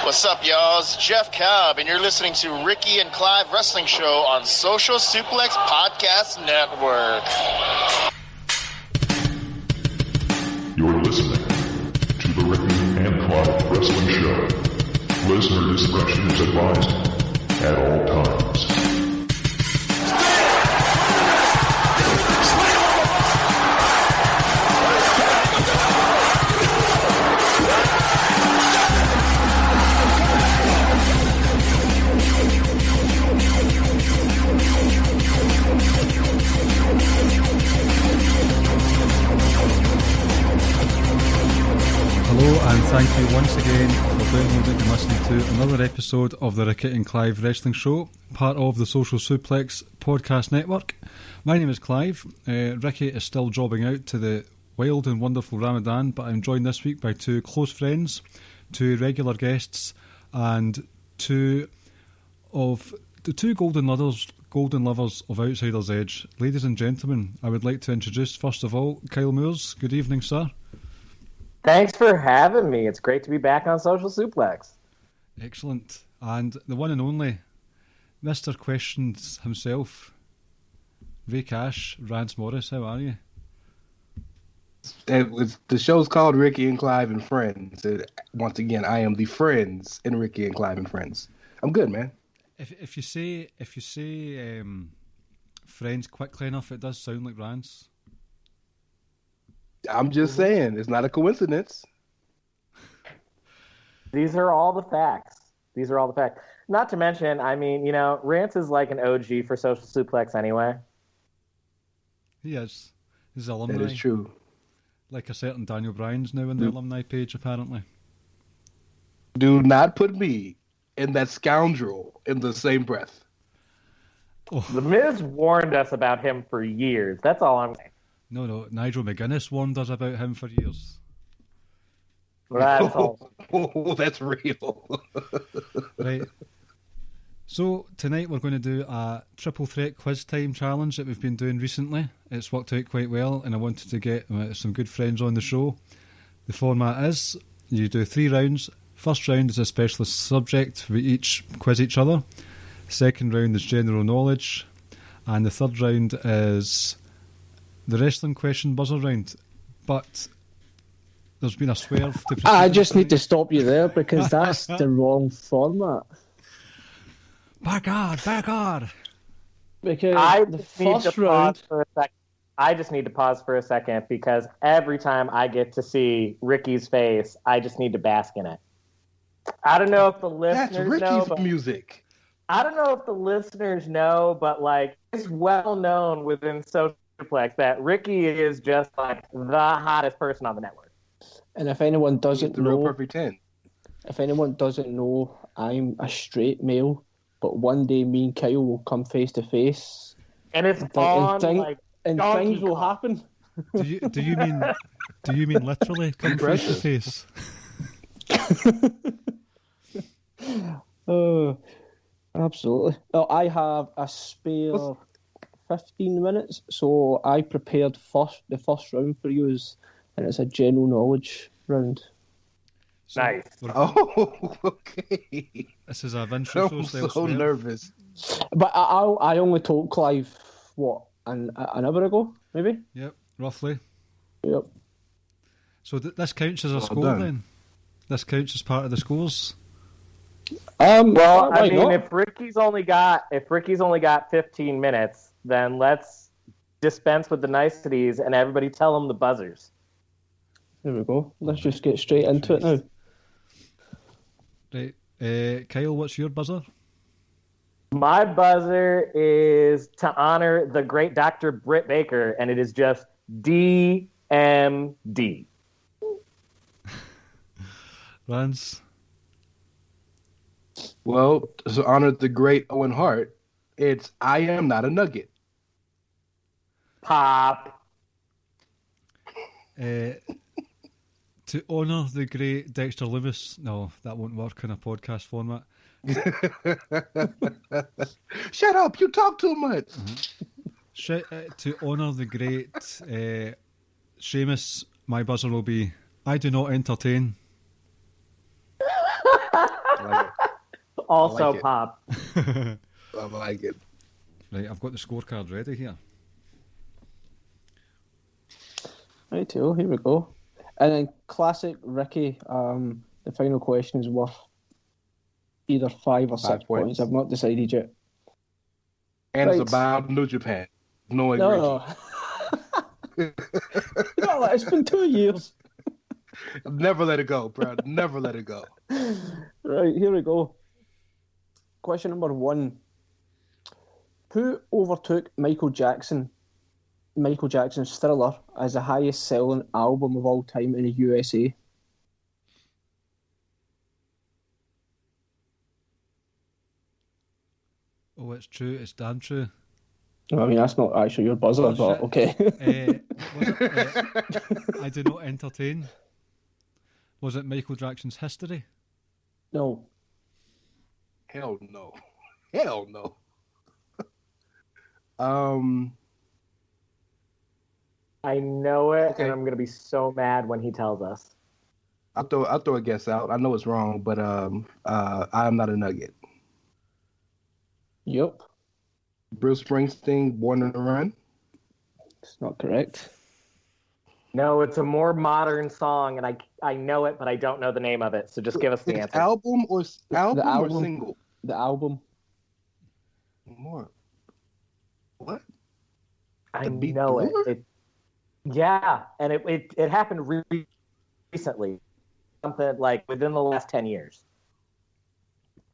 What's up, y'all? It's Jeff Cobb, and you're listening to Ricky and Clive Wrestling Show on Social Suplex Podcast Network. You're listening to the Ricky and Clive Wrestling Show. Listener discretion is advised at all times. Hello and thank you once again for downloading and listening to another episode of the Ricky and Clive Wrestling Show, part of the Social Suplex Podcast Network. My name is Clive. Ricky is still jobbing out to the wild and wonderful Ramadan, but I'm joined this week by two close friends, two regular guests, and two golden lovers of Outsider's Edge. Ladies and gentlemen, I would like to introduce first of all Kyle Moores. Good evening, sir. Thanks for having me. It's great to be back on Social Suplex. Excellent. And the one and only Mr. Questions himself, Ray Cash, Rance Morris. How are you? The show's called Ricky and Clive and Friends. Once again, I am the friends in Ricky and Clive and Friends. I'm good, man. If you say friends quickly enough, it does sound like Rance. I'm just saying, it's not a coincidence. These are all the facts. Not to mention, I mean, you know, Rance is like an OG for Social Suplex anyway. He is. He's alumni. That is true. Like a certain Daniel Bryan's now on the alumni page, apparently. Do not put me and that scoundrel in the same breath. Oh. The Miz warned us about him for years. That's all I'm saying. No. Nigel McGuinness warned us about him for years. That's all. Oh, that's real. Right. So, tonight we're going to do a triple threat Quiztime challenge that we've been doing recently. It's worked out quite well, and I wanted to get some good friends on the show. The format is, you do 3 rounds. First round is a specialist subject. We each quiz each other. Second round is general knowledge. And the third round is the wrestling question buzzer round. But there's been a swerve to I just need to stop you there because that's the wrong format. Back on! Because I the just need to first pause round, for a second. I just need to pause for a second because every time I get to see Ricky's face, I just need to bask in it. I don't know if the That's listeners know, Ricky's but music. I don't know if the listeners know, but like it's well known within Social Suplex that Ricky is just like the hottest person on the network. and if anyone doesn't The real know, perfect 10. I'm a straight male, but one day me and Kyle will come face to face, And it's and on thing- like and Donkey things will Kong. happen. Do you mean literally come face to face? Absolutely. Oh, I have a spare 15 minutes, so I prepared the first round for you, and it's a general knowledge round. So Nice. Oh, okay. This is a Vince Russo I'm style so swerve. nervous. But I only told Clive, an hour ago, maybe? Yep, roughly. Yep. So this counts as a Well score done. then? This counts as part of the scores? Well, I why mean, not? if Ricky's only got 15 minutes, then let's dispense with the niceties and everybody tell him the buzzers. There we go. Let's just get straight into it now. Right. Kyle, what's your buzzer? My buzzer is to honor the great Dr. Britt Baker, and it is just DMD. Rance? Well, to honor the great Owen Hart, it's I am not a nugget. Pop. To honour the great Dexter Loomis. No, that won't work in a podcast format. Shut up! You talk too much. To honour the great Seamus, my buzzer will be I do not entertain. like it. Also like it. pop. Right, I like it. I've got the scorecard ready here. Right, here we go. And then classic Ricky, the final question is worth either 5 or 6 5 points. points. I've not decided yet. And Right. it's about New Japan. Knowing No, Ricky. no. It's been 2 years. Never let it go, bro. Never let it go. Right, here we go. Question number 1. Who overtook Michael Jackson's Thriller as the highest selling album of all time in the USA? Oh, it's true. It's damn true. I mean, that's not actually your buzzer, Oh, but shit. okay. Was it, I do not entertain. Was it Michael Jackson's History? No. Hell no. Hell no. I know it, Okay. and I'm gonna be so mad when he tells us. I'll throw a guess out. I know it's wrong, but I'm not a nugget. Yep. Bruce Springsteen, Born to Run. It's not correct. No, it's a more modern song, and I know it, but I don't know the name of it. So just give us the It's answer. album or album. single? The album. More. What? I The Beat know Blue? it. Yeah, and it happened recently, something like within the last 10 years.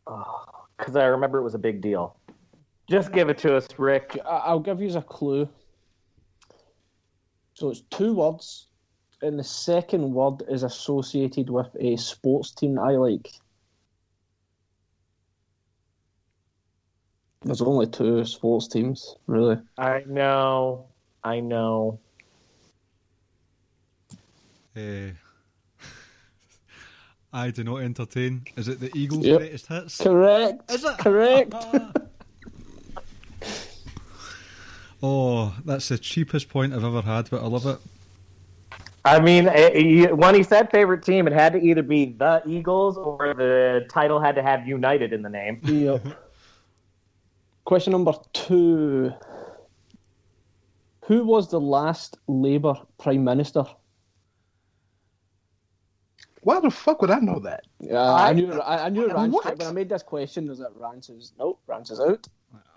Oh, because I remember it was a big deal. Just give it to us, Rick. I'll give you a clue. So it's 2 words, and the second word is associated with a sports team I like. There's only 2 sports teams, really. I know. I do not entertain. Is it the Eagles' Yep. greatest hits? Correct. Is it? Correct. Oh, that's the cheapest point I've ever had, but I love it. I mean, when he said favorite team, it had to either be the Eagles or the title had to have United in the name. Yep. Question number 2. Who was the last Labour Prime Minister? Why the fuck would I know that? I knew Rance, What? when I made this question, there's that Rance is out.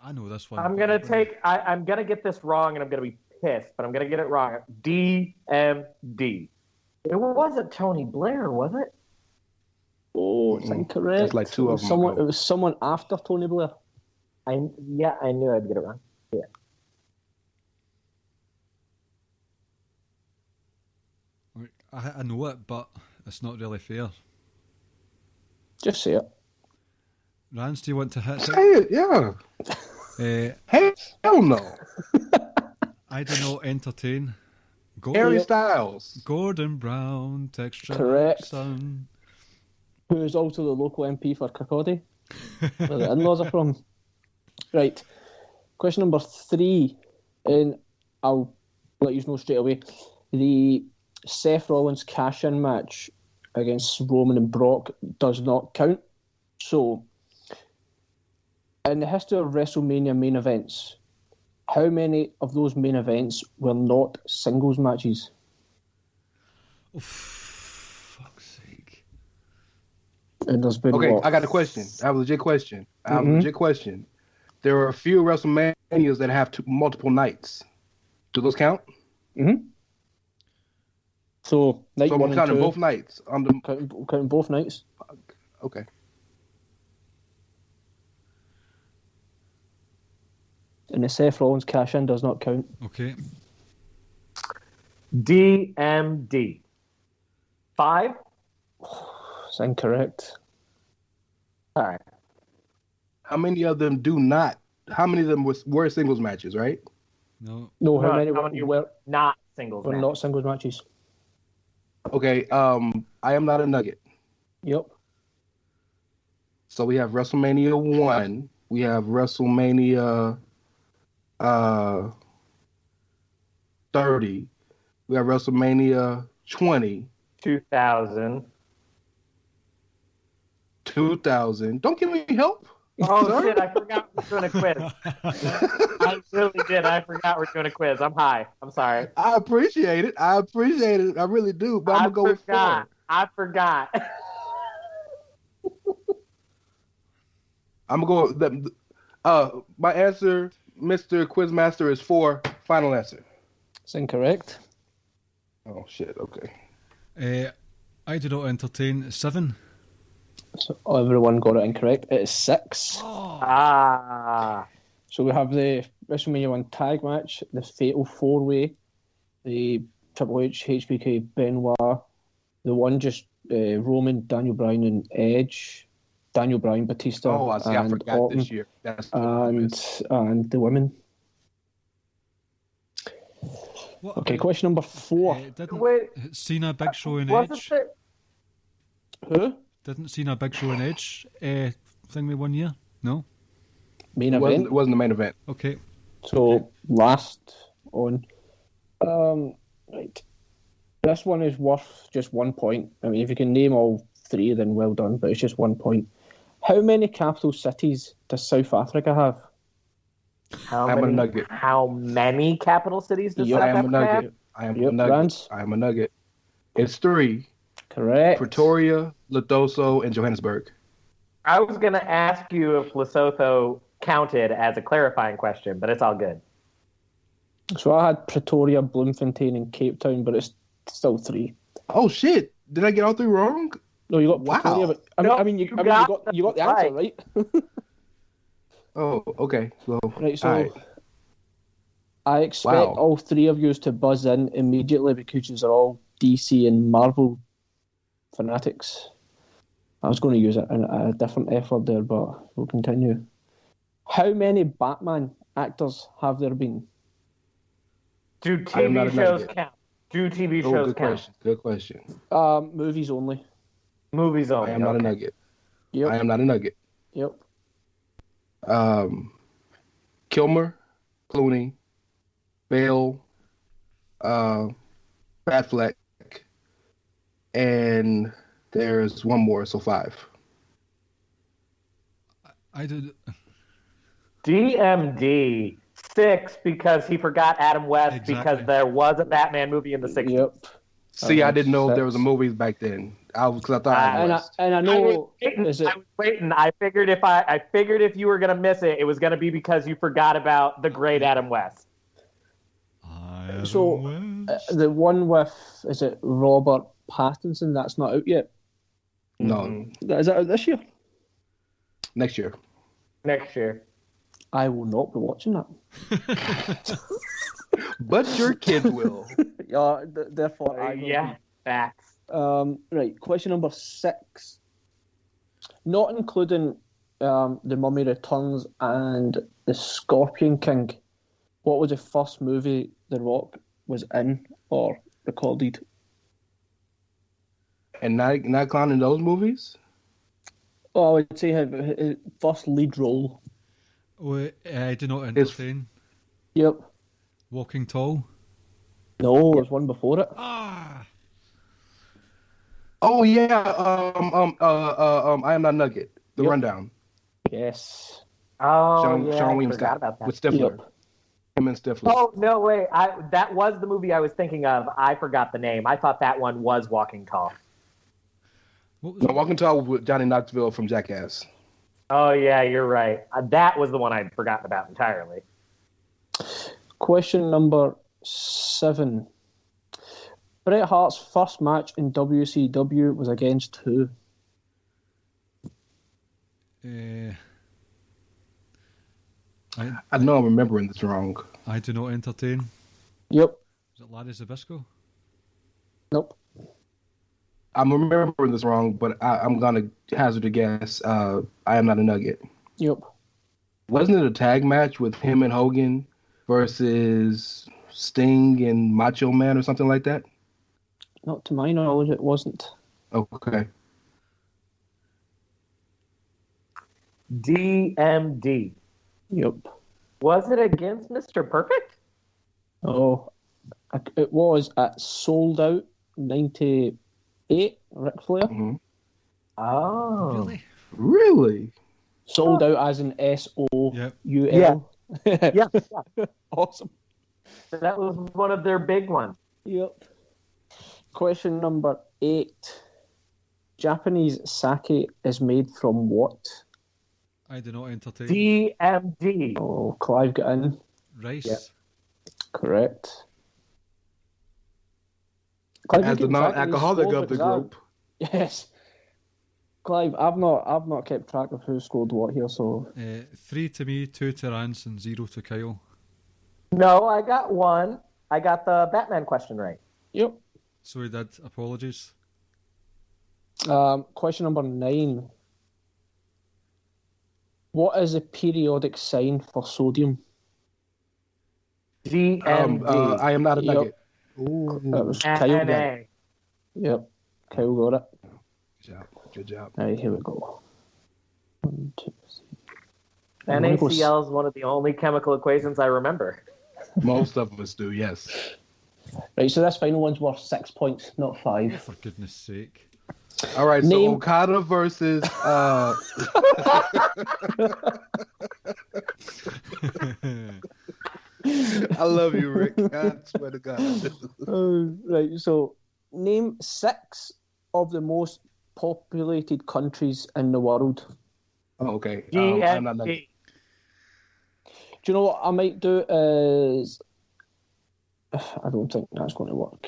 I know this one. I'm gonna get this wrong, and I'm gonna be pissed, but I'm gonna get it wrong. DMD. It wasn't Tony Blair, was it? Oh, it's incorrect. There's like 2 of them. It was someone after Tony Blair. I knew I'd get it wrong. Yeah. I know it, but it's not really fair. Just say it. Rance, do you want to hit Say it? it, yeah. Hell no. I do not entertain. Harry Styles. Gordon Brown, texture Correct. son. Who is also the local MP for Kirkcaldy, where the in-laws are from. Right. Question number 3, and I'll let you know straight away. The Seth Rollins cash-in match against Roman and Brock does not count. So, in the history of WrestleMania main events, how many of those main events were not singles matches? Oh, fuck's sake. And there's been Okay, what? I got a question. I have a legit question. There are a few WrestleManias that have multiple nights. Do those count? Mm-hmm. So, night So 1 I'm and counting 2. both nights. Counting both nights. Okay. And the Seth Rollins cash-in does not count. Okay. DMD. 5? It's incorrect. All right. How many of them do not? How many of them were singles matches, right? No. No, how many were not singles were matches? not singles matches? Okay. I am not a nugget. Yep. So we have WrestleMania 1. We have WrestleMania 30. We have WrestleMania 20. 2000. 2000. Don't give me help. Oh, Sorry? shit, I forgot we're doing a quiz. I really did. I forgot we're doing a quiz. I'm high. I'm sorry. I appreciate it. I really do. But I'm going to go with 4. I forgot. I'm going to go with my answer, Mr. Quizmaster, is 4. Final answer. It's incorrect. Oh, shit. Okay. I do not entertain. 7. So everyone got it incorrect. It is 6. Ah. So we have the WrestleMania 1 tag match, the Fatal 4-Way, the Triple H, HBK, Benoit, the one just Roman, Daniel Bryan, and Edge, Daniel Bryan, Batista, Oh, I see. I and forgot Orton, this year. That's the one I missed. and the women. What Okay, about, question number 4. didn't Wait. Cena, Big Show, and Wasn't Edge? there... Who? Didn't Cena, Big Show, and Edge thing we 1 year? No? Main It event. wasn't the main event. Okay. So last on, right. This one is worth just 1 point. I mean, if you can name all 3, then well done. But it's just 1 point. How many capital cities does South Africa have? I'm a nugget. How many capital cities does Yep. South I am a Africa have? nugget. I am Yep, a nugget. Rance? I am a nugget. It's 3. Correct. Pretoria, Lesotho, and Johannesburg. I was going to ask you if Lesotho counted as a clarifying question, but it's all good. So I had Pretoria, Bloemfontein, and Cape Town, but it's still 3. Oh, shit. Did I get all 3 wrong? No, you got Wow. Pretoria, but No, you you got got the answer right. Oh, okay. So, Right, so all right. I expect Wow. all 3 of you to buzz in immediately because you're all DC and Marvel fanatics. I was going to use a different effort there, but we'll continue. How many Batman actors have there been? Do I am not TV a shows nugget. count? Do TV Oh, shows good count? question. Good question. Movies only. Movies only. I am not a okay. nugget. Yep. I am not a nugget. Yep. Kilmer, Clooney, Bale, Batfleck, and there's one more, so 5. I did. DMD 6 because he forgot Adam West Exactly. because there was a Batman movie in the 60s. Yep. See, I didn't know if there 6. was a movies back then. I thought And I know I is was it waiting. I figured if you were gonna miss it, it was gonna be because you forgot about the great Adam West. so the one with is it Robert Pattinson? That's not out yet. No, Is that out this year? next year. Next year. I will not be watching that. But your kids will. Yeah, therefore I will Yeah, facts. Right, question number 6. Not including The Mummy Returns and The Scorpion King, what was the first movie The Rock was in or recorded? And not counting those movies? Oh, I would say his first lead role. Oh, I do not entertain. Yep. Walking Tall. No, there's one before it. Oh yeah. I am not Nugget. The Yep. Rundown. Yes. Oh, Sean I Williams forgot got about that. with Stifler. Yep. Him and Stifler. Oh, no, wait. That was the movie I was thinking of. I forgot the name. I thought that one was Walking Tall. What was No, Walking Tall with Johnny Knoxville from Jackass. Oh, yeah, you're right. That was the one I'd forgotten about entirely. Question number 7. Bret Hart's first match in WCW was against who? I know I'm remembering this wrong. I do not entertain. Yep. Is it Larry Zbyszko? Nope. I'm remembering this wrong, but I'm going to hazard a guess. I am not a Nugget. Yep. Wasn't it a tag match with him and Hogan versus Sting and Macho Man or something like that? Not to my knowledge, it wasn't. Okay. DMD. Yep. Was it against Mr. Perfect? Oh, it was at Sold Out 98, Ric Flair. Mm-hmm. Oh. Really? Really? Sold out as in SOUL. Yeah. Yeah. Awesome. That was one of their big ones. Yep. Question number 8. Japanese sake is made from what? I do not entertain. DMD. Oh, Clive got in. Rice. Yep. Correct. Clive, As the you keep track these non-alcoholic scores of the because group. Yes. Clive, I've not kept track of who scored what here, so 3 to me, 2 to Rance, and 0 to Kyle. No, I got one. I got the Batman question right. yep. So he did. Apologies. Question number 9. What is the periodic sign for sodium? DMD. I am not a Yep. nugget. That was Kyle got NA. it. Yep. Kyle got it. Good job. Right, here we go. 1, 2, 3. I'm gonna go NaCl is one of the only chemical equations I remember. Most of us do, yes. Right, so this final one's worth 6 points, not 5. For goodness sake. All right, Name- so Okada versus I love you, Rick. I swear to God. Right, so name 6 of the most populated countries in the world. Oh, okay. I'm not nugget. DMD. Do you know what I might do is... I don't think that's going to work.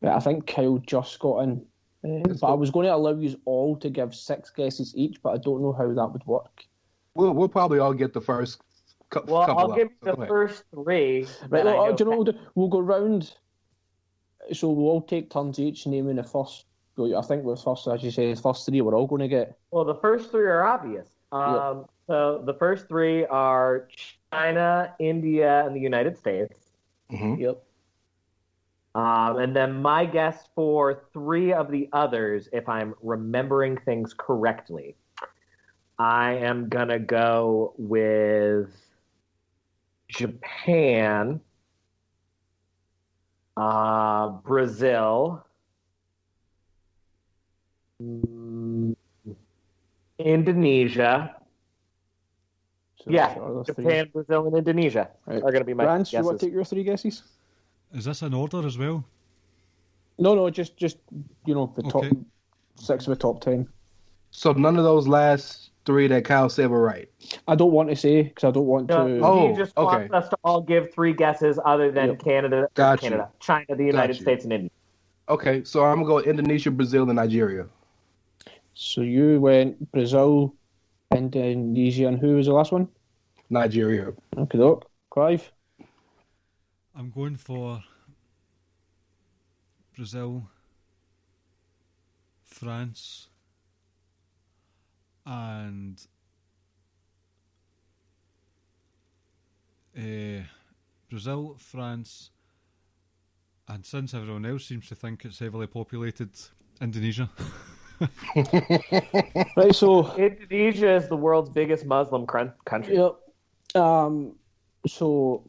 Yeah, I think Kyle just got in. But I was going to allow you all to give 6 guesses each, but I don't know how that would work. We'll probably all get the first couple. I'll up. give you So the go ahead. first 3. Right, then I do you know know what we'll do? We'll go round. So we'll all take turns each naming the first... I think the first, as you say, the first 3 we're all going to get. Well, the first 3 are obvious. So the first 3 are China, India, and the United States. Mhm. Yep. And then my guess for 3 of the others, if I'm remembering things correctly, I am going to go with Japan, Brazil, Indonesia. So Yeah, sure, those Japan, Brazil, and Indonesia Right. are going to be my Rance, you want guesses. to take your 3 guesses? Is this an order as well? No, just the top Okay. 6 of the top 10. So none of those last 3 that Kyle said were right. I don't want to say because I don't want No, to. Oh, he just okay. wants us to all give 3 guesses other than Yep. Canada, Got you. China, the United you. States, and India. Okay, so I'm gonna go Indonesia, Brazil, and Nigeria. So you went Brazil, Indonesia, and who was the last one? Nigeria. Okay, doc. Clive. I'm going for Brazil, France, and Brazil, France, and since everyone else seems to think it's heavily populated, Indonesia. Right, so Indonesia is the world's biggest Muslim country. yep. So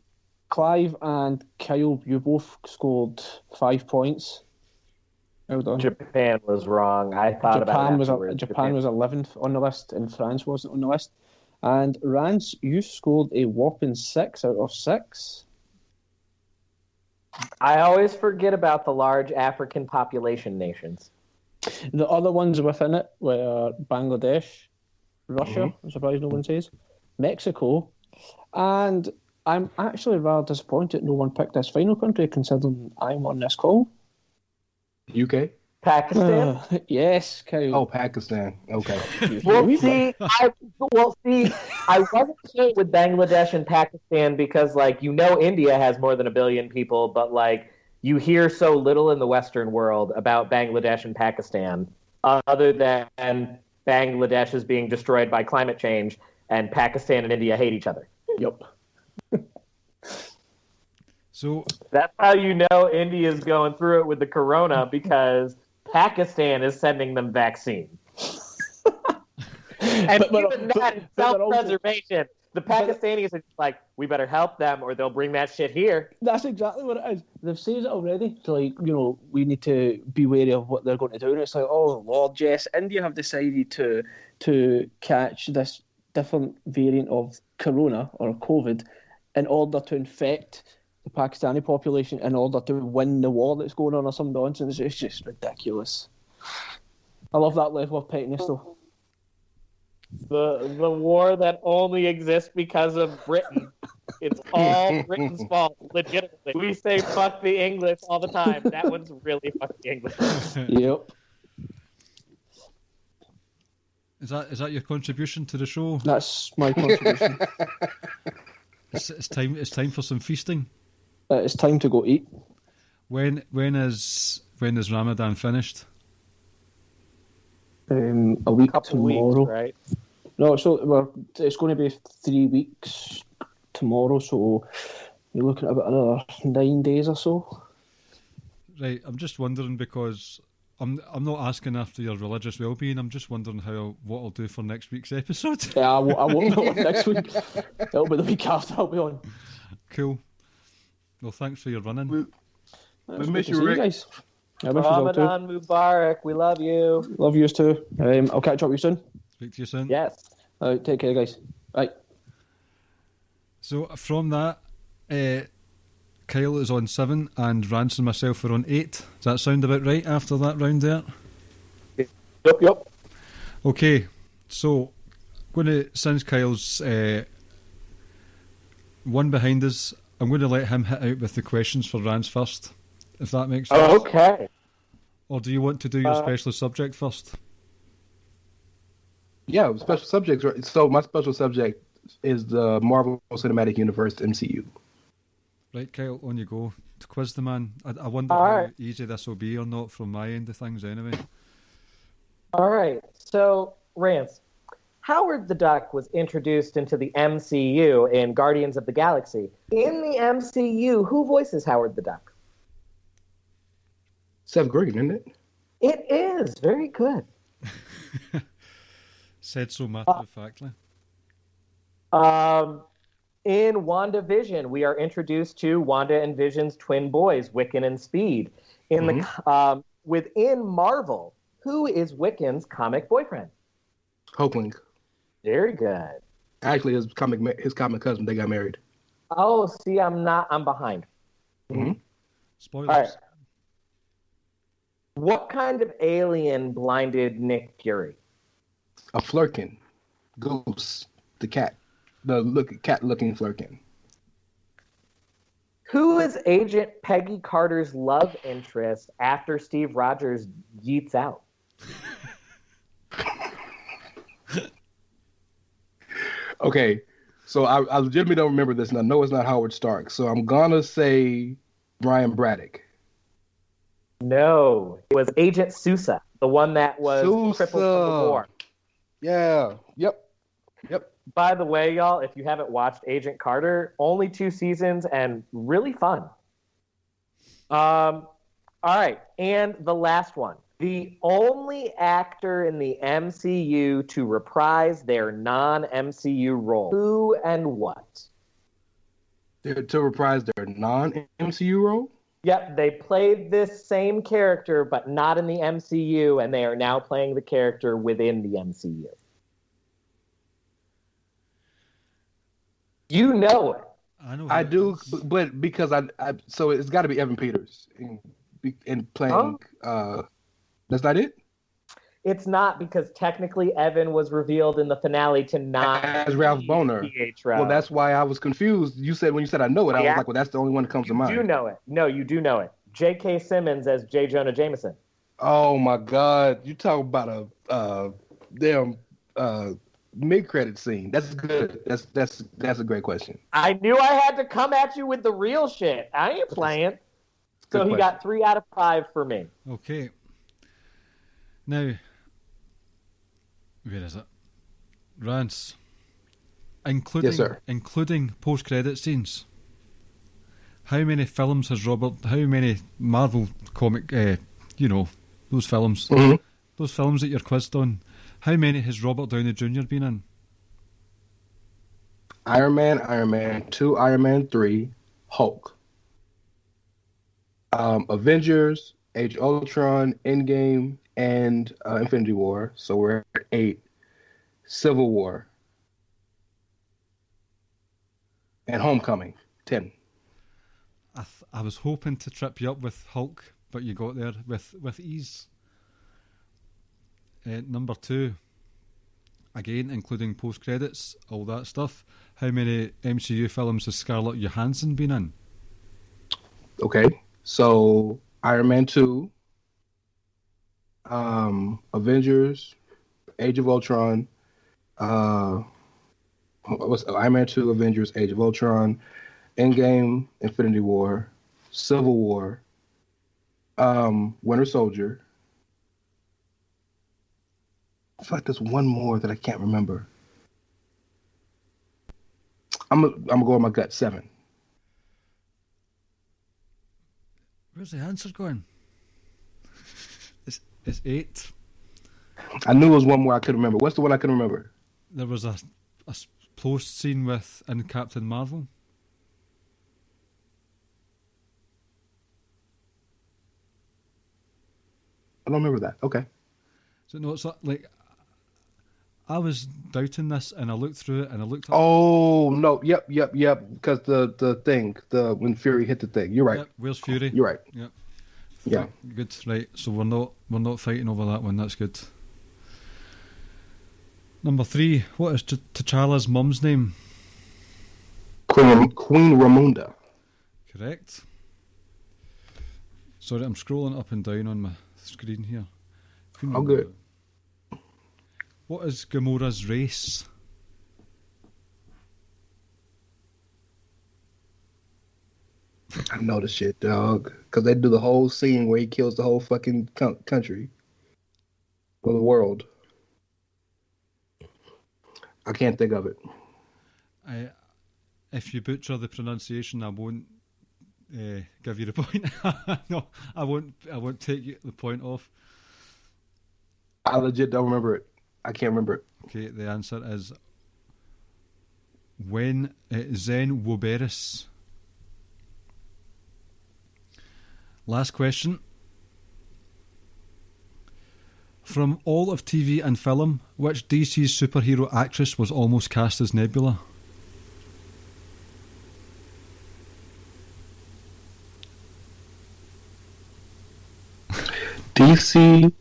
Clive and Kyle, you both scored 5 points. Well done. Japan was wrong. I thought about it afterwards. Japan was 11th on the list, and France wasn't on the list. And Rance, you scored a whopping 6 out of 6. I always forget about the large African population nations. The other ones within it were Bangladesh, Russia, I'm surprised no one says, Mexico, and I'm actually rather disappointed no one picked this final country considering I'm on this call. UK. Pakistan. Yes, Kyle. Oh, Pakistan. Okay. I wasn't sure with Bangladesh and Pakistan because, India has more than 1 billion people, but you hear so little in the Western world about Bangladesh and Pakistan, other than Bangladesh is being destroyed by climate change and Pakistan and India hate each other. Yep. So That's how you know India's going through it with the corona because Pakistan is sending them vaccine. And But even that, they're also- self-preservation, The Pakistanis are just like, we better help them or they'll bring that shit here. That's exactly what it is. They've said it already. So, like, we need to be wary of what they're going to do. And it's like, oh, Lord, yes, India have decided to catch this different variant of corona or COVID in order to infect the Pakistani population in order to win the war that's going on or some nonsense. It's just ridiculous. I love that level of pettiness, though. The war that only exists because of Britain. It's all Britain's fault, legitimately. We say fuck the English all the time. That one's really fuck the English. Yep. Is that your contribution to the show? That's my contribution. It's time for some feasting. It's time to go eat. When is Ramadan finished? A week tomorrow. Weeks, right? No, so it's going to be 3 weeks tomorrow, so you're looking at about another 9 days or so. Right, I'm just wondering because I'm not asking after your religious well-being. I'm just wondering what I'll do for next week's episode. Yeah, I won't be on next week. It'll be the week after I'll be on. Cool. Well, thanks for your running. We miss you, Rick. guys. I miss you all too. Ramadan Mubarak. We love you. Love yous too. I'll catch up with you soon. Speak to you soon. Yes. Take care, guys. Bye. So from that, Kyle is on 7 and Rance and myself are on 8. Does that sound about right after that round there? Yep. Okay, so since Kyle's one behind us, I'm going to let him hit out with the questions for Rance first, if that makes sense. Oh, okay. Or do you want to do your special subject first? Yeah, special subjects. Right? So my special subject is the Marvel Cinematic Universe MCU. Right, Kyle, on you go. To quiz the man. I wonder All how right. easy this will be or not from my end of things anyway. All right. So, Rance, Howard the Duck was introduced into the MCU in Guardians of the Galaxy. In the MCU, who voices Howard the Duck? Seth Green, isn't it? It is. Very good. Said so matter-of-factly. In WandaVision, we are introduced to Wanda and Vision's twin boys, Wiccan and Speed. Within Marvel, who is Wiccan's comic boyfriend? Hulkling. Very good. Actually, his comic cousin, they got married. Oh, see, I'm behind. Mm-hmm. Spoilers. All right. What kind of alien blinded Nick Fury? A Flurkin. Goose. The cat. The cat-looking Flurkin. Who is Agent Peggy Carter's love interest after Steve Rogers yeets out? Okay, so I legitimately don't remember this, and I know it's not Howard Stark, so I'm gonna say Brian Braddock. No, it was Agent Sousa, the one that was crippled from the war. Yeah. Yep. By the way, y'all, if you haven't watched Agent Carter, only 2 seasons and really fun. All right, and the last one. The only actor in the MCU to reprise their non-MCU role. Who and what? To reprise their non-MCU role? Yep, they played this same character, but not in the MCU, and they are now playing the character within the MCU. You know it. I know. I do, but because I so it's got to be Evan Peters in playing. That's not it. It's not, because technically Evan was revealed in the finale to not as Ralph Boner. Well, that's why I was confused. When you said I know it, I was like, well, that's the only one that comes to mind. You do know it. No, you do know it. J.K. Simmons as J. Jonah Jameson. Oh my God! You talk about a damn mid-credit scene. That's good. That's a great question. I knew I had to come at you with the real shit. I ain't playing. So he got 3 out of 5 for me. Okay. Now, where is it? Rance. Including post-credit scenes. How many Marvel comic, those films, those films that you're quizzed on, how many has Robert Downey Jr. been in? Iron Man 2, Iron Man 3, Hulk. Avengers, Age of Ultron, Endgame, and Infinity War. So we're at 8. Civil War. And Homecoming, 10. I was hoping to trip you up with Hulk, but you got there with ease. Number 2, again, including post-credits, all that stuff. How many MCU films has Scarlett Johansson been in? Okay, so Iron Man 2, Avengers, Age of Ultron, Iron Man 2, Avengers, Age of Ultron, Endgame, Infinity War, Civil War, Winter Soldier. I feel like there's one more that I can't remember. I'm gonna go with my gut. 7. Where's the answer going? It's 8. I knew it was one more I could remember. What's the one I can remember? There was a post scene in Captain Marvel. I don't remember that. Okay. So no, it's like I was doubting this, and I looked through it, and I looked. Oh no! Yep. Because the thing, when Fury hit the thing. You're right. Yep, where's Fury? You're right. Yep. Yeah. Good. Right. So we're not fighting over that one. That's good. Number 3. What is T'Challa's mum's name? Queen Ramonda. Correct. Sorry, I'm scrolling up and down on my screen here. Oh, good. What is Gamora's race? I know the shit, dog. Because they do the whole scene where he kills the whole fucking country. Or the world. I can't think of it. If you butcher the pronunciation, I won't give you the point. No, I won't take the point off. I legit don't remember it. I can't remember it. Okay, the answer is Zen Woberis. Last question. From all of TV and film, which DC's superhero actress was almost cast as Nebula? DC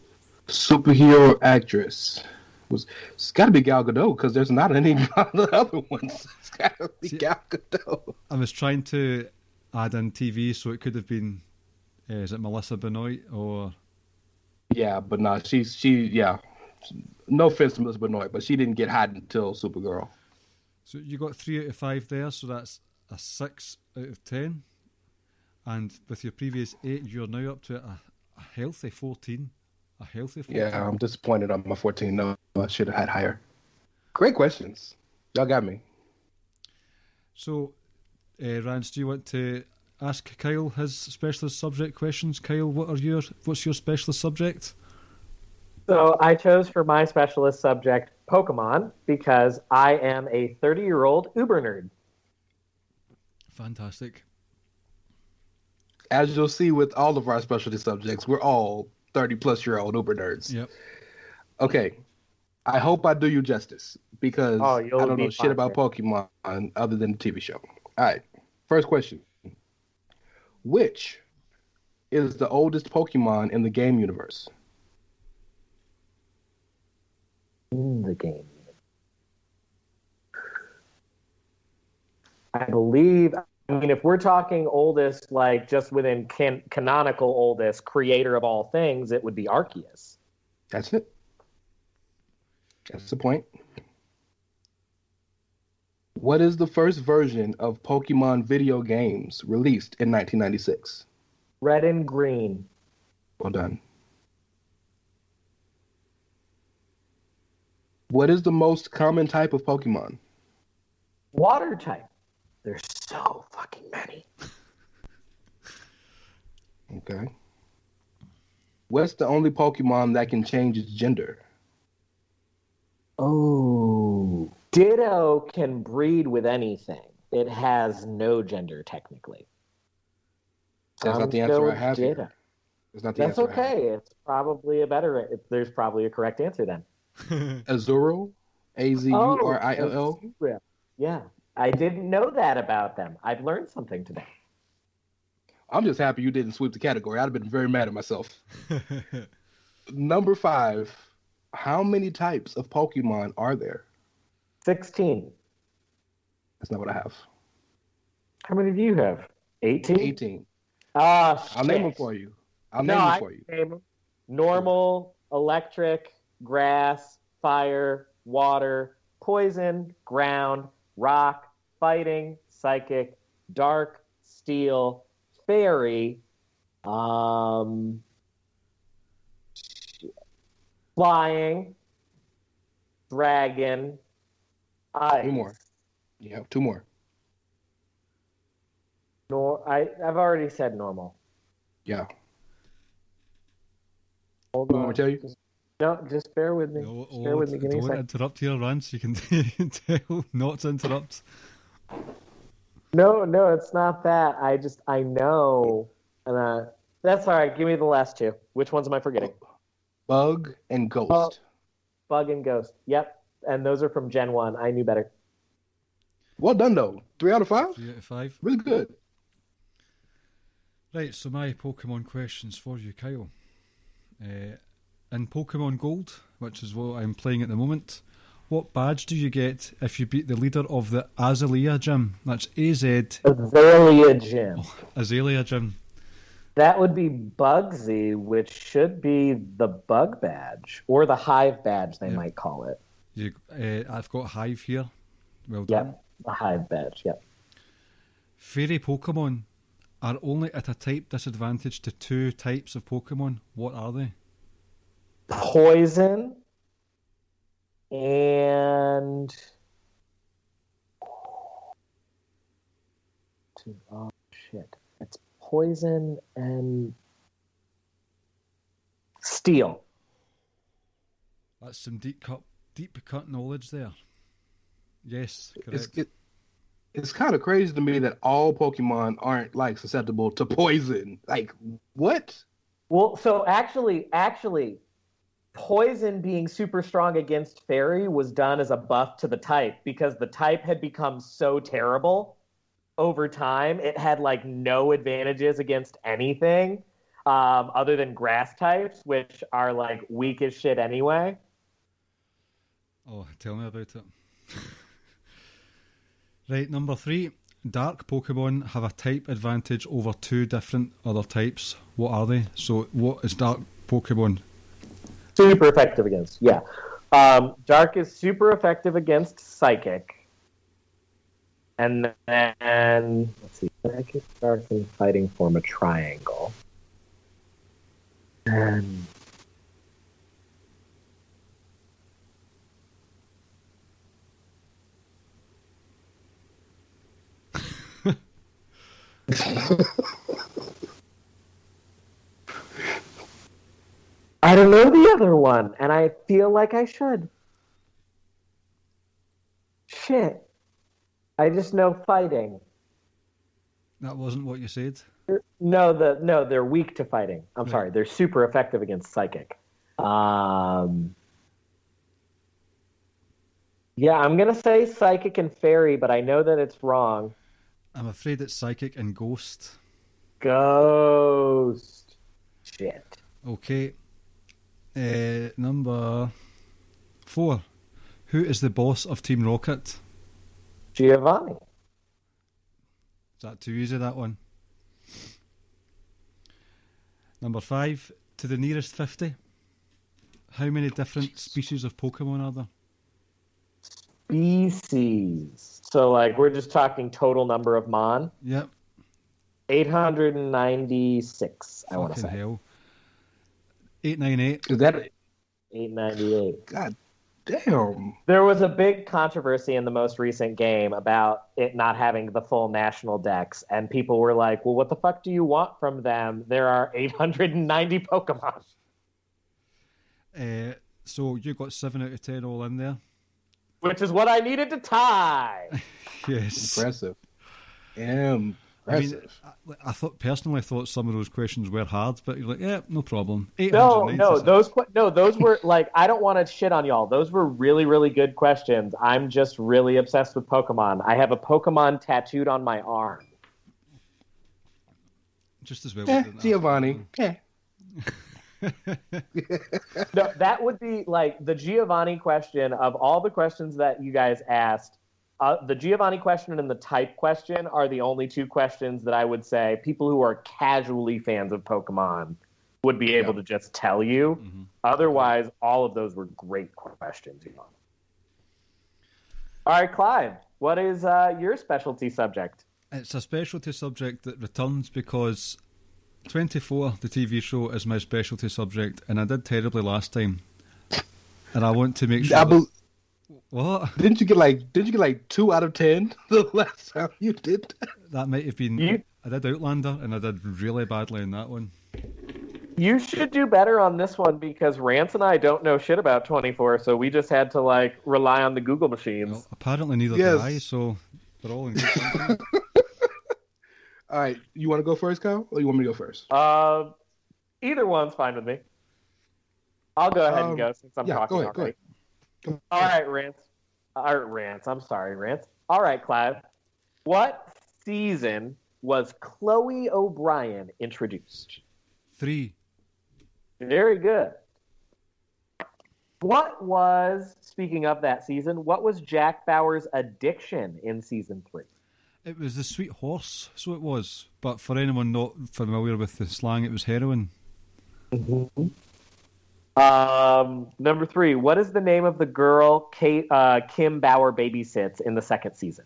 superhero actress it's got to be Gal Gadot because there's not any other ones. It's got to be Gal Gadot. I was trying to add in TV, so it could have been is it Melissa Benoist or? Yeah, but no, she yeah. No offense to Melissa Benoist, but she didn't get hot until Supergirl. So you got 3 out of 5 there, so that's a 6 out of 10. And with your previous 8, you're now up to a healthy 14. A healthy 14. Yeah, I'm disappointed on my 14. No, I should have had higher. Great questions. Y'all got me. So, Rance, do you want to ask Kyle his specialist subject questions? Kyle, what's your specialist subject? So I chose for my specialist subject Pokemon because I am a 30-year-old Uber nerd. Fantastic. As you'll see with all of our specialty subjects, we're all 30-plus-year-old Uber nerds. Yep. Okay. I hope I do you justice because I don't know shit about here. Pokemon other than the TV show. All right. First question. Which is the oldest Pokemon in the game universe? In the game. I believe, if we're talking oldest, like just within canonical oldest, creator of all things, it would be Arceus. That's it. That's the point. What is the first version of Pokemon video games released in 1996? Red and green. Well done. What is the most common type of Pokemon? Water type. There's so fucking many. Okay. What's the only Pokemon that can change its gender? Oh. Ditto can breed with anything. It has no gender, technically. That's not the answer I have here. That's not the That's answer I have. okay. It's probably a better. There's probably a correct answer then. Azurill? Azurill? Azurill. Yeah. I didn't know that about them. I've learned something today. I'm just happy you didn't sweep the category. I'd have been very mad at myself. Number 5. How many types of Pokemon are there? 16. That's not what I have. How many do you have? 18? 18. Ah, I'll name them for you. Name them for you. Name them. Normal, electric, grass, fire, water, poison, ground, rock, fighting, psychic, dark, steel, fairy, flying, dragon, ice. 2 more. Yeah, 2 more. I've already said normal. Yeah. Hold You on. want me to tell you? Just bear with me. Bear with me. Give me a Don't second. interrupt your run so you can tell not to interrupt. No, it's not that. I know. And that's all right. Give me the last 2. Which ones am I forgetting? Bug and Ghost. Bug and Ghost. Yep. And those are from Gen 1. I knew better. Well done, though. 3 out of 5? 3 out of 5. Really good. Right, so my Pokemon questions for you, Kyle. In Pokemon Gold, which is what I'm playing at the moment, what badge do you get if you beat the leader of the Azalea Gym? That's Azalea Gym. Azalea Gym. That would be Bugsy, which should be the Bug badge or the Hive badge, they might call it. I've got Hive here. Well done. Yep, the Hive badge. Yep. Fairy Pokemon are only at a type disadvantage to 2 types of Pokemon. What are they? Poison and oh shit. It's poison and steel. That's some deep cut knowledge there. Yes, correct. It's kind of crazy to me that all Pokemon aren't like susceptible to poison. Like, what? Well, so actually, poison being super strong against fairy was done as a buff to the type because the type had become so terrible over time. It had like no advantages against anything other than grass types, which are like weak as shit anyway. Oh, tell me about it. Right, number 3. Dark Pokemon have a type advantage over 2 different other types. What are they? So, what is Dark Pokemon? Super effective against, yeah. Dark is super effective against Psychic. And then, let's see, Psychic, Dark, and Fighting form a triangle. And I don't know the other one, and I feel like I should. Shit. I just know fighting. That wasn't what you said. No, they're weak to fighting. I'm sorry, they're super effective against Psychic. Yeah, I'm gonna say Psychic and Fairy, but I know that it's wrong. I'm afraid it's Psychic and Ghost. Ghost. Shit. Okay. Number 4. Who is the boss of Team Rocket? Giovanni. Is that too easy, that one? Number 5. To the nearest 50. How many different species of Pokemon are there? Species. So, like, we're just talking total number of Mon? Yep. 896, I want to say. Hell. 898. Is that it? 898. God damn. There was a big controversy in the most recent game about it not having the full national dex, and people were like, well, what the fuck do you want from them? There are 890 Pokemon. So you got 7 out of 10 all in there. which is what I needed to tie. Yes. Impressive. I mean, I thought some of those questions were hard, but you're like, yeah, no problem. No, those were like, I don't want to shit on y'all. Those were really, really good questions. I'm just really obsessed with Pokemon. I have a Pokemon tattooed on my arm. Just as well. Giovanni. Yeah. No, that would be like the Giovanni question of all the questions that you guys asked. The Giovanni question and the type question are the only two questions that I would say people who are casually fans of Pokemon would be able to just tell you. Mm-hmm. Otherwise, all of those were great questions. All right, Clive, what is your specialty subject? It's a specialty subject that returns because 24, the TV show, is my specialty subject, and I did terribly last time. And I want to make sure. What? Didn't you get like 2 out of 10 the last time you did? That might have been. I did Outlander, and I did really badly in that one. You should do better on this one because Rance and I don't know shit about 24, so we just had to like rely on the Google machines. Well, apparently neither do I, so they're all in good company. All right, you want to go first, Kyle, or you want me to go first? Either one's fine with me. I'll go ahead and go since I'm talking already. Go ahead. All right, Rance. I'm sorry, Rance. All right, Clive. What season was Chloe O'Brien introduced? 3. Very good. Speaking of that season, what was Jack Bauer's addiction in season 3? It was the sweet horse, so it was. But for anyone not familiar with the slang, it was heroin. Mm-hmm. Number 3, what is the name of the girl Kim Bauer babysits in the second season?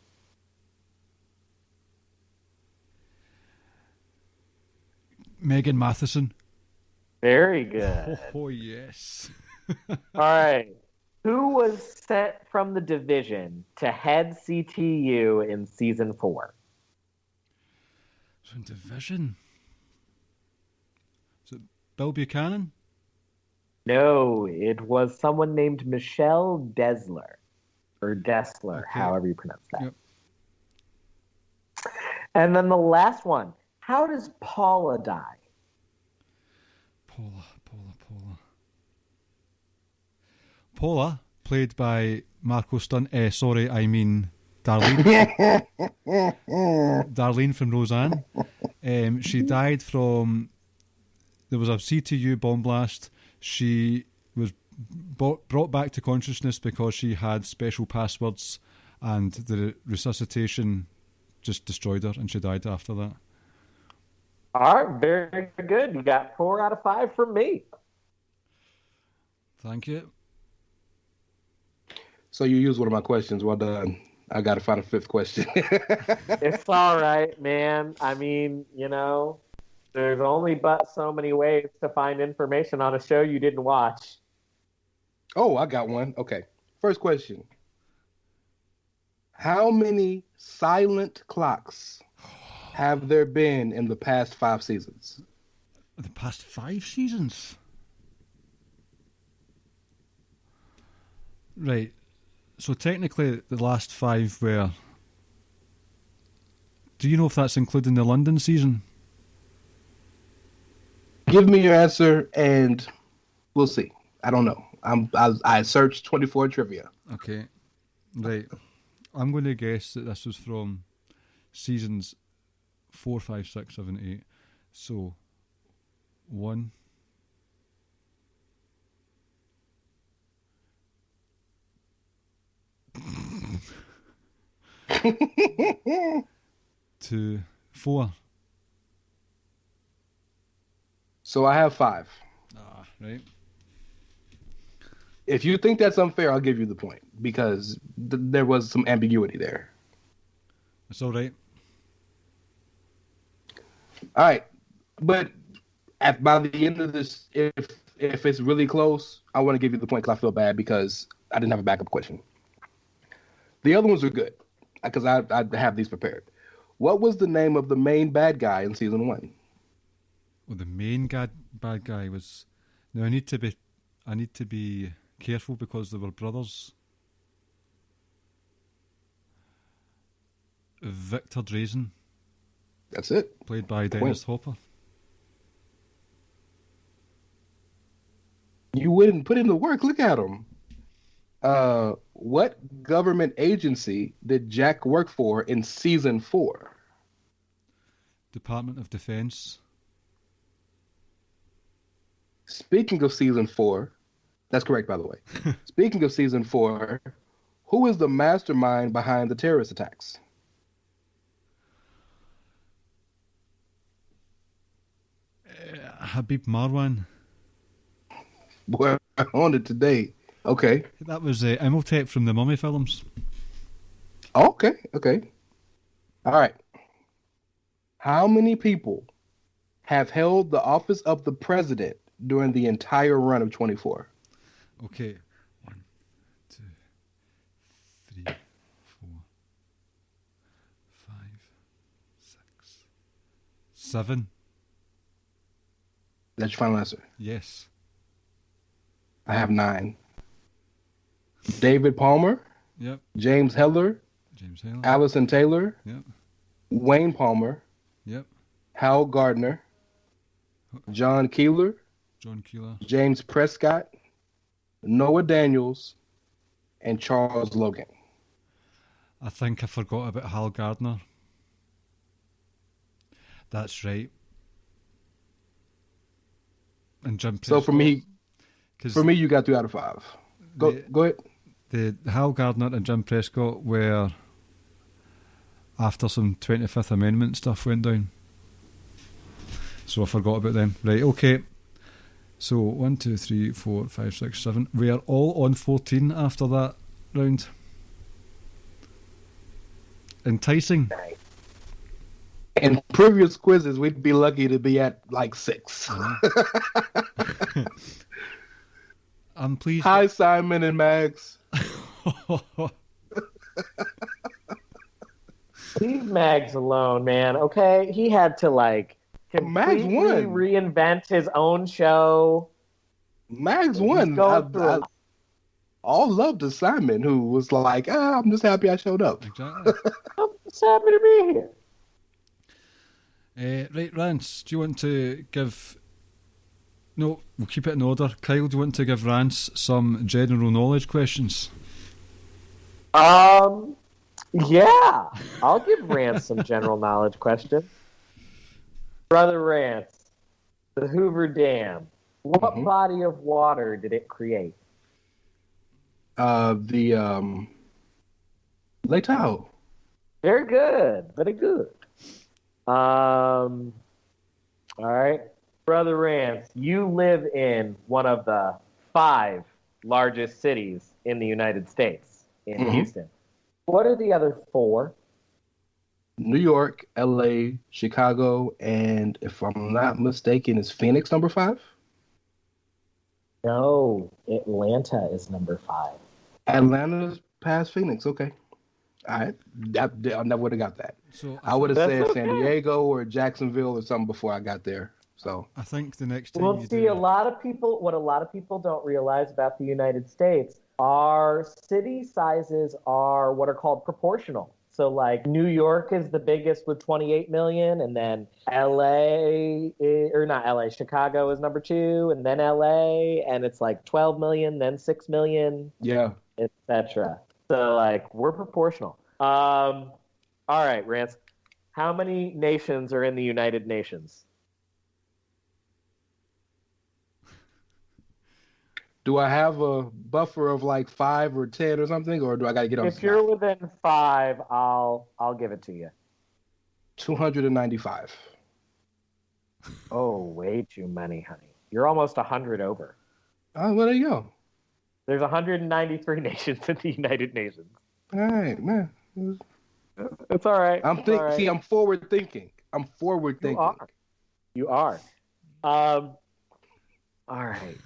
Megan Matheson. Very good. Oh yes. All right. Who was sent from the division to head CTU in season 4? So in division? Is it Bill Buchanan? No, it was someone named Michelle Dessler. Or Dessler, however you pronounce that. Yep. And then the last one. How does Paula die? Paula, played by Marco Darlene. Darlene from Roseanne. She died from... There was a CTU bomb blast. She was brought back to consciousness because she had special passwords, and the resuscitation just destroyed her, and she died after that. All right, very good. You got 4 out of 5 from me. Thank you. So you used one of my questions. Well done. I got to find a 5th question. It's all right, man. I mean, there's only but so many ways to find information on a show you didn't watch. Oh, I got one. Okay. First question. How many silent clocks have there been in the past 5 seasons? The past 5 seasons? Right. So technically the last 5 were... Do you know if that's including the London season? Give me your answer and we'll see. I don't know. I searched 24 trivia. Okay. Right. I'm going to guess that this was from seasons 4, 5, 6, 7, 8. So, 1. 2, 4. So I have 5. Right. If you think that's unfair, I'll give you the point because there was some ambiguity there. It's all right. All right, but by the end of this, if it's really close, I want to give you the point because I feel bad because I didn't have a backup question. The other ones are good because I have these prepared. What was the name of the main bad guy in season 1? Well, the main bad guy was... Now I need to be careful because they were brothers. Victor Drazen, That's it. played by Dennis Hopper. You wouldn't put in the work. Look at him. What government agency did Jack work for in season 4? Department of Defense. Speaking of season 4, that's correct, by the way. Speaking of season 4, who is the mastermind behind the terrorist attacks? Habib Marwan. Boy, I on it today. Okay. That was Imhotep from the Mummy films. Okay. All right. How many people have held the office of the president during the entire run of 24? Okay. 1, 2, 3, 4, 5, 6, 7. That's your final answer. Yes. I have 9. David Palmer, Yep. James Heller, James Hale. Allison Taylor, Yep. Wayne Palmer, Yep. Hal Gardner, John Keeler, John Keeler. James Prescott, Noah Daniels, and Charles Logan. I think I forgot about Hal Gardner. That's right. And Jim Prescott. So for me, you got 3 out of 5. Go ahead. The Hal Gardner and Jim Prescott were after some 25th Amendment stuff went down. So I forgot about them. Right, okay. So 1, 2, 3, 4, 5, 6, 7. We are all on 14 after that round. Enticing. In previous quizzes, we'd be lucky to be at like 6. I'm pleased. Hi, Simon and Mags. Leave Mags alone, man. Okay, he had to Mags completely won. reinvent his own show. Mags won. All love to Simon, who was like, I'm just happy I showed up. Exactly. I'm just happy to be here. Right, Rance, do you want to give... No, we'll keep it in order. Kyle, do you want to give Rance some general knowledge questions? Yeah. I'll give Rance some general knowledge questions. Brother Rance, the Hoover Dam. What body of water did it create? The Lake Tahoe. Very good. Very good. All right. Brother Rance, you live in one of the 5 largest cities in the United States, in Houston. What are the other 4? New York, LA, Chicago, and if I'm not mistaken, is Phoenix number 5? No, Atlanta is number 5. Atlanta's past Phoenix. Okay. All right. I never would have got that. So I would have said okay. San Diego or Jacksonville or something before I got there. So I think the next time Well, see, what a lot of people don't realize about the United States, our city sizes are what are called proportional. So, like, New York is the biggest with 28 million, and then Chicago is number 2, and then LA, and it's like 12 million, then 6 million, yeah. etc. So, like, we're proportional. All right, Rance, how many nations are in the United Nations? Do I have a buffer of like 5 or 10 or something, or do I got to get on? If you're within 5, I'll give it to you. 295. Oh, way too many, honey. You're almost 100 over. Oh, well, there you go. There's 193 nations in the United Nations. All right, man. It's all right. See, I'm forward thinking. You are. All right.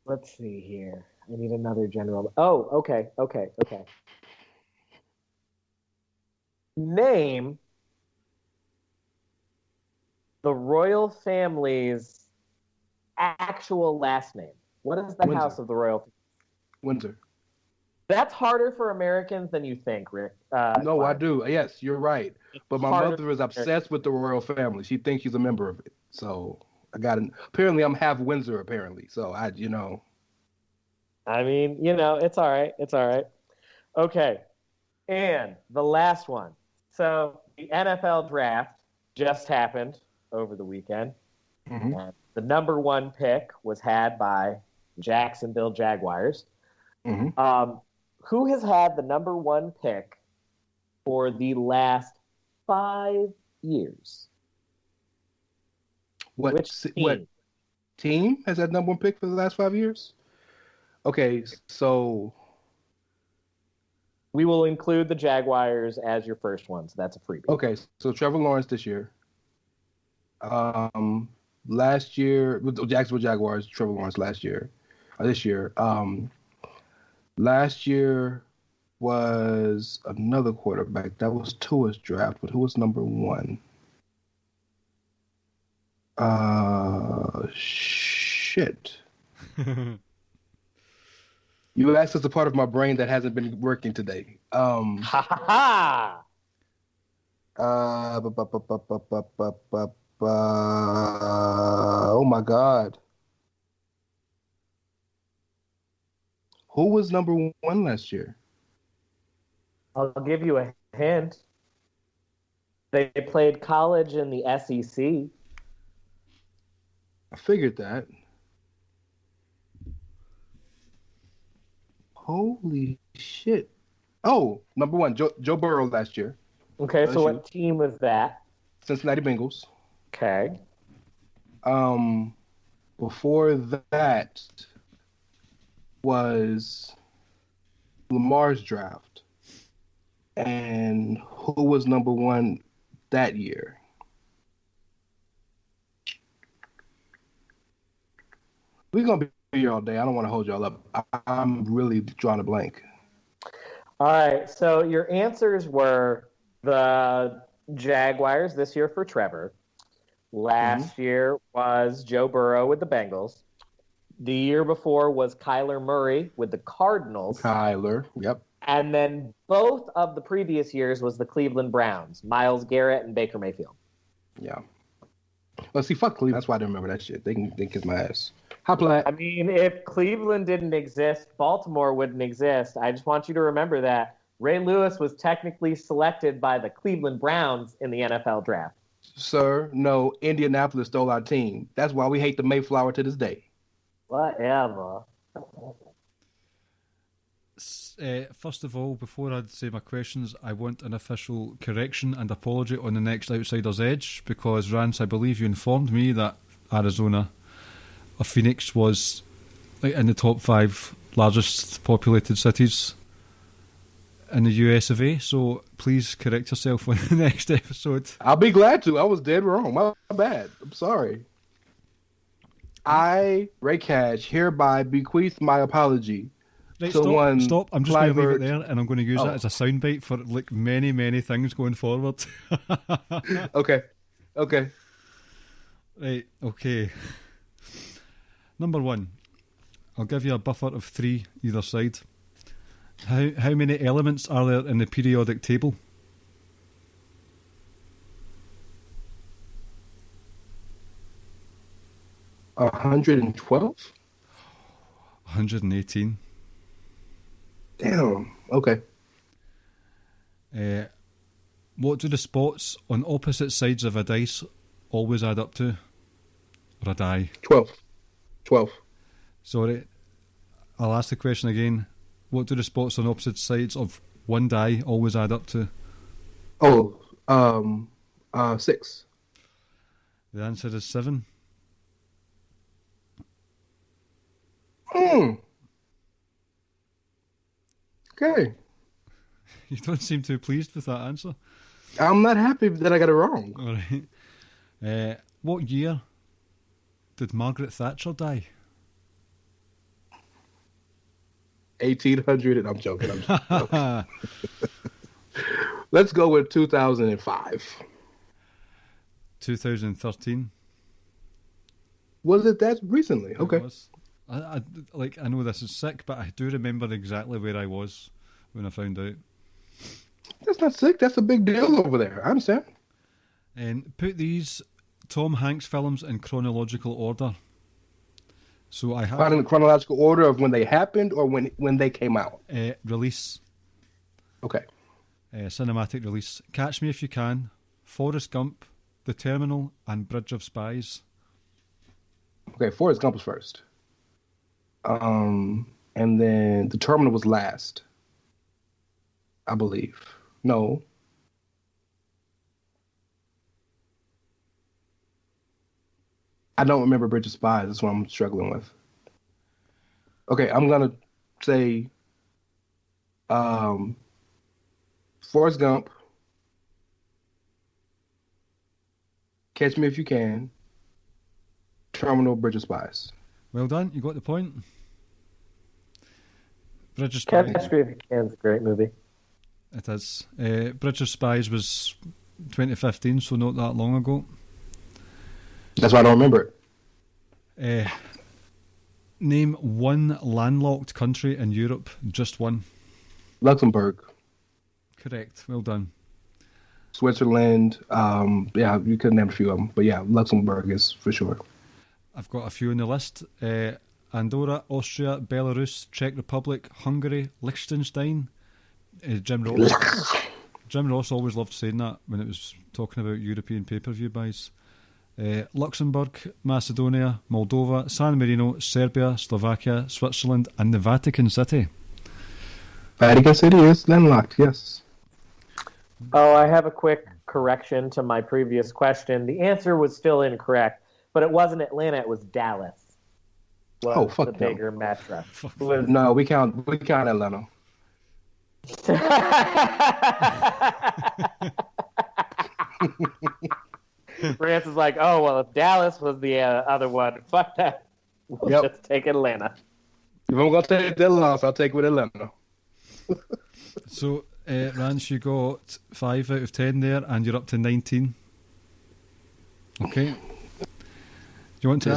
Let's see here. I need another general. Oh, okay. Name the royal family's actual last name. What is the Windsor. house of the royal? Windsor. That's harder for Americans than you think, Rick. No, I Clive. do. Yes, you're right. But my harder mother is obsessed with the royal family. She thinks she's a member of it. So I got it. Apparently, I'm half Windsor. Apparently, so I mean, it's all right. It's all right. Okay. And the last one. So the NFL draft just happened over the weekend. Mhm. And the number one pick was had by Jacksonville Jaguars. Mhm. Who has had the number one pick for the last 5 years? Which team? What team has had number one pick for the last 5 years? Okay, so We will include the Jaguars as your first one, so that's a freebie. okay, so Trevor Lawrence this year. Last year with the Jacksonville Jaguars, Trevor Lawrence last year, this year. Last year was another quarterback. That was Tua's draft, but who was number one? Shit. You accessed a part of my brain that hasn't been working today. Ha ha ha! Oh my God. Who was number one last year? I'll give you a hint. They played college in the SEC. I figured that. Holy shit. Oh, number one, Joe Burrow last year. Okay, so what team was that? Cincinnati Bengals. Okay. Before that was Lamar's draft. And who was number one that year? We're going to be here all day. I don't want to hold y'all up. I'm really drawing a blank. All right, so your answers were the Jaguars this year for Trevor. Last year was Joe Burrow with the Bengals. The year before was Kyler Murray with the Cardinals. Kyler, yep. And then both of the previous years was the Cleveland Browns, Myles Garrett and Baker Mayfield. Yeah. Well, see, fuck Cleveland. That's why I don't remember that shit. They can kiss my ass. Hi, Platt. I mean, if Cleveland didn't exist, Baltimore wouldn't exist. I just want you to remember that Ray Lewis was technically selected by the Cleveland Browns in the NFL draft. Sir, no, Indianapolis stole our team. That's why we hate the Mayflower to this day. Whatever. First of all, before I say my questions, I want an official correction and apology on the next Outsider's Edge, because, Rance, I believe you informed me that Arizona or Phoenix was in the top 5 largest populated cities in the US of A, so please correct yourself on the next episode. I'll be glad to. I was dead wrong. My bad. I'm sorry. I, Ray Cash, hereby bequeath my apology. Right, to stop. I'm just going to leave it Clive there, and I'm going to use that as a soundbite for like many, many things going forward. Okay. Right, okay. Number 1. I'll give you a buffer of 3 either side. How many elements are there in the periodic table? $112? 118. Damn. Okay. What do the spots on opposite sides of a dice always add up to? Or a die? 12. Sorry, I'll ask the question again. What do the spots on opposite sides of one die always add up to? 6. The answer is 7. Okay. You don't seem too pleased with that answer. I'm not happy that I got it wrong. All right. What year did Margaret Thatcher die? 1800, and I'm joking. Let's go with 2005. 2013. Was it that recently? Okay. It was. I know this is sick, but I do remember exactly where I was when I found out. That's not sick. That's a big deal over there. I understand. And put these Tom Hanks films in chronological order. So I have Not in the chronological order of when they happened or when they came out. Release. Okay. Cinematic release. Catch Me If You Can, Forrest Gump, The Terminal, and Bridge of Spies. Okay, Forrest Gump was first. And then The Terminal was last. I believe. No. I don't remember Bridge of Spies. That's what I'm struggling with. Okay, I'm going to say Forrest Gump, Catch Me If You Can, Terminal, Bridge of Spies. Well done. You got the point. Bridge of Spies. Catch Me If You Can is a great movie. It is. Bridge of Spies was 2015, so not that long ago. That's why I don't remember it. Name one landlocked country in Europe. Just one. Luxembourg. Correct. Well done. Switzerland. Yeah, you could name a few of them. But yeah, Luxembourg is for sure. I've got a few on the list. Andorra, Austria, Belarus, Czech Republic, Hungary, Liechtenstein. Jim Ross always loved saying that when it was talking about European pay-per-view buys. Luxembourg, Macedonia, Moldova, San Marino, Serbia, Slovakia, Switzerland, and the Vatican City. Vatican City is landlocked, yes. Oh, I have a quick correction to my previous question. The answer was still incorrect, but it wasn't Atlanta, it was Dallas. Was fuck the no. bigger metro. No, we count Atlanta. France is like, oh, well, if Dallas was the other one, fuck that. We'll just take Atlanta. If I'm going to take that loss, I'll take with Atlanta. So, Rance, you got 5 out of 10 there, and you're up to 19. Okay. Do you want to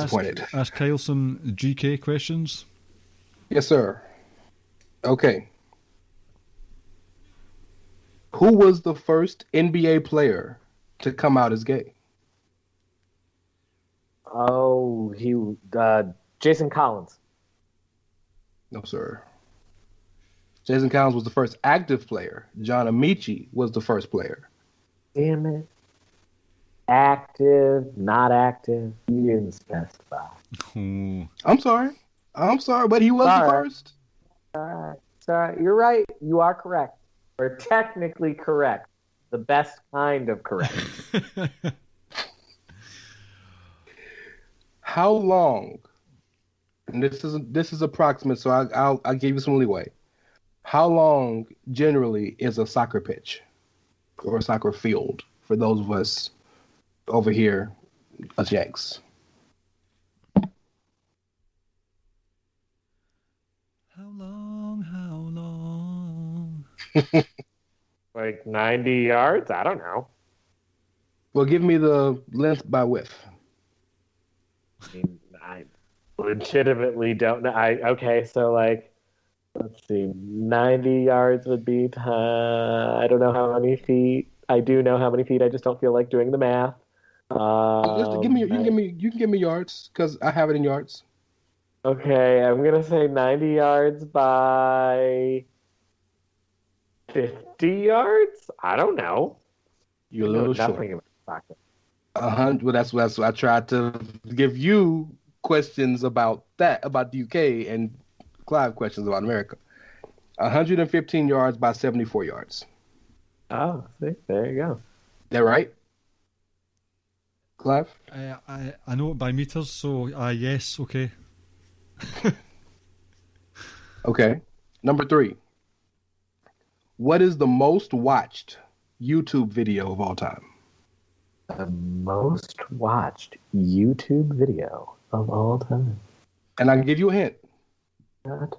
ask Kyle some GK questions? Yes, sir. Okay. Who was the first NBA player to come out as gay? Oh, Jason Collins. No, sir. Jason Collins was the first active player. John Amici was the first player. Damn it. Active, not active. You didn't specify. Oh. I'm sorry, but he was the first. Sorry. You're right. You are correct. Or technically correct. The best kind of correct. How long? And this is approximate, so I'll give you some leeway. How long generally is a soccer pitch or a soccer field for those of us over here, us Yanks? How long? Like 90 yards? I don't know. Well, give me the length by width. I legitimately don't know. Okay, so like, let's see, 90 yards would be, I don't know how many feet. I do know how many feet. I just don't feel like doing the math. You can give me yards because I have it in yards. Okay, I'm gonna say 90 yards by 50 yards. I don't know. You're a little short. Nothing about soccer. 100. Well, that's what I tried to give you questions about the UK and Clive questions about America. 115 yards by 74 yards. Oh, see, there you go. That right, Clive? I know it by meters, so yes, okay. Okay. Number 3. What is the most watched YouTube video of all time? The most watched YouTube video of all time. And I can give you a hint. Of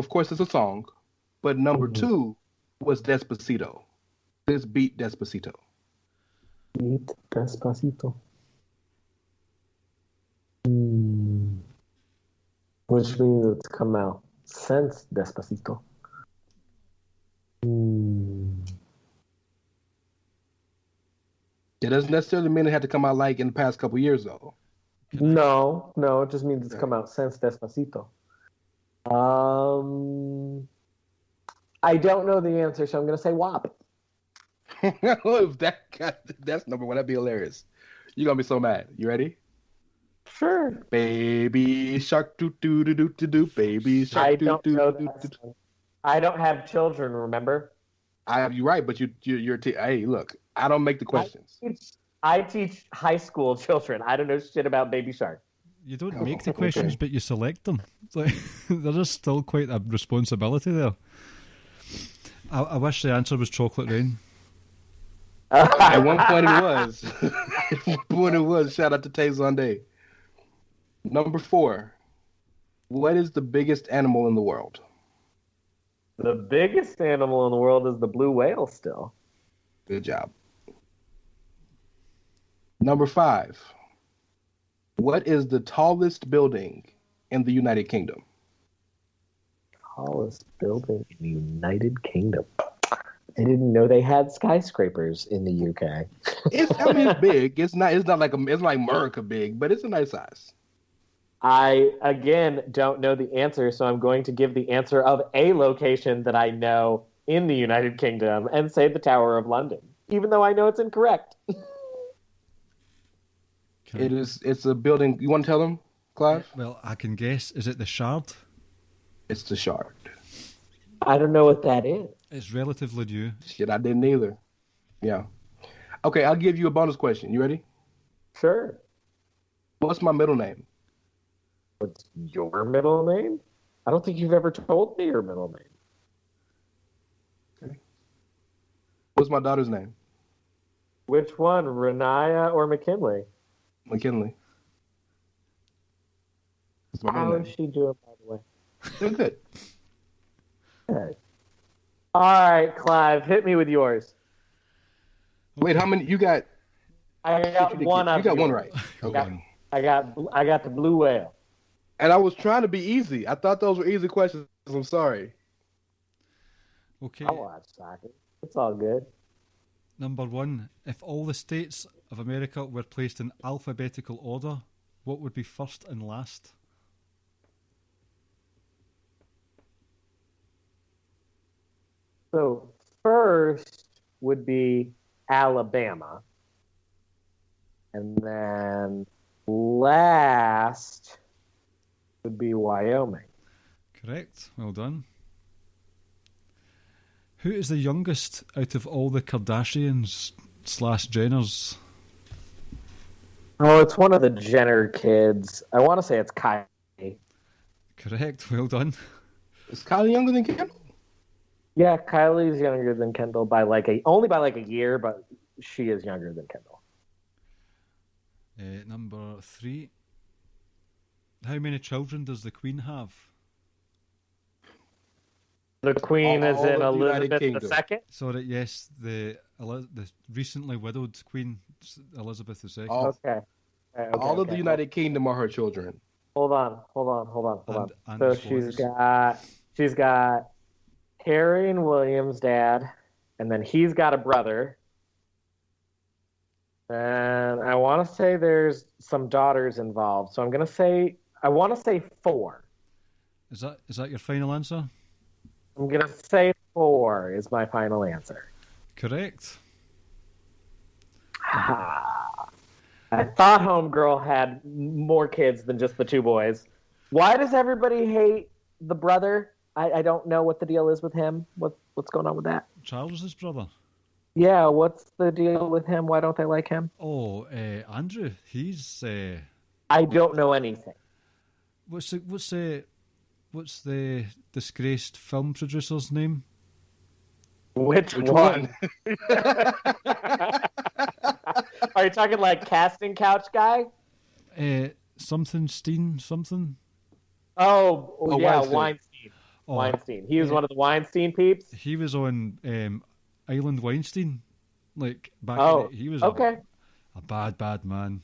course, it's a song, but number 2 was Despacito. This beat Despacito. Beat Despacito. Which means it's come out since Despacito. It doesn't necessarily mean it had to come out like in the past couple years, though. No, it just means it's come out since Despacito. I don't know the answer, so I'm going to say WAP. If that's number one, that'd be hilarious. You're going to be so mad. You ready? Sure. Baby shark doo doo doo doo doo doo. Baby shark I doo don't doo know doo that doo. song. I don't have children, remember? You're right, but hey, look, I don't make the questions. I teach high school children. I don't know shit about Baby Shark. You don't make the questions, but you select them. It's like, there is still quite a responsibility there. I wish the answer was Chocolate Rain. At one point it was. At one point it was. Shout out to Tay Zonday. Number 4. What is the biggest animal in the world? The biggest animal in the world is the blue whale still. Good job. Number 5. What is the tallest building in the United Kingdom? Tallest building in the United Kingdom. I didn't know they had skyscrapers in the UK. It's big. It's not like America big, but it's a nice size. I, again, don't know the answer, so I'm going to give the answer of a location that I know in the United Kingdom and say the Tower of London, even though I know it's incorrect. It's a building. You want to tell them, Clive? Well, I can guess. Is it the Shard? It's the Shard. I don't know what that is. It's relatively new. Shit, I didn't either. Yeah. Okay, I'll give you a bonus question. You ready? Sure. What's my middle name? What's your middle name? I don't think you've ever told me your middle name. Okay. What's my daughter's name? Which one, Renaya or McKinley? McKinley. That's my middle How name. is she doing, by the way? Doing good. Good. All right, Clive, hit me with yours. Wait, how many? You got? I got one. You got one right. Okay. I got the blue whale. And I was trying to be easy. I thought those were easy questions. I'm sorry. Okay. I watch soccer. It's all good. Number 1. If all the states of America were placed in alphabetical order, what would be first and last? So first would be Alabama. And then last would be Wyoming. Correct. Well done. Who is the youngest out of all the Kardashians / Jenners? Oh, it's one of the Jenner kids. I want to say it's Kylie. Correct. Well done. Is Kylie younger than Kendall? Yeah, Kylie's younger than Kendall by only by a year, but she is younger than Kendall. Number 3. How many children does the Queen have? The Queen is in All of the United Elizabeth Kingdom. II? Sorry, yes, the recently widowed Queen Elizabeth II. Okay. All of the United Kingdom are her children. Hold on. And So his she's got Harry and William's dad, and then he's got a brother. And I want to say there's some daughters involved. So I want to say 4. Is that your final answer? I'm going to say 4 is my final answer. Correct. I thought Homegirl had more kids than just the 2 boys. Why does everybody hate the brother? I don't know what the deal is with him. What's going on with that? Charles' his brother. Yeah, what's the deal with him? Why don't they like him? Oh, Andrew. He's I don't know anything. what's the disgraced film producer's name? Which one? Are you talking like casting couch guy? Something Steen something. Oh yeah, Weinstein. Oh, Weinstein. He was one of the Weinstein peeps. He was on Island Weinstein, like back. Oh, he was okay. a bad man.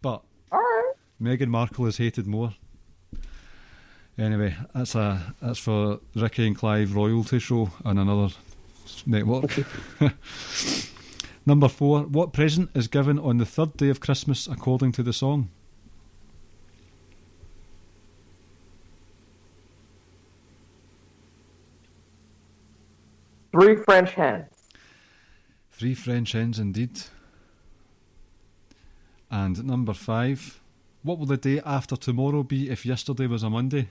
But All right. Meghan Markle is hated more. Anyway, that's for Ricky and Clive royalty show on another network. Number 4. What present is given on the third day of Christmas according to the song? Three French hens. 3 French hens indeed. And number 5. What will the day after tomorrow be if yesterday was a Monday?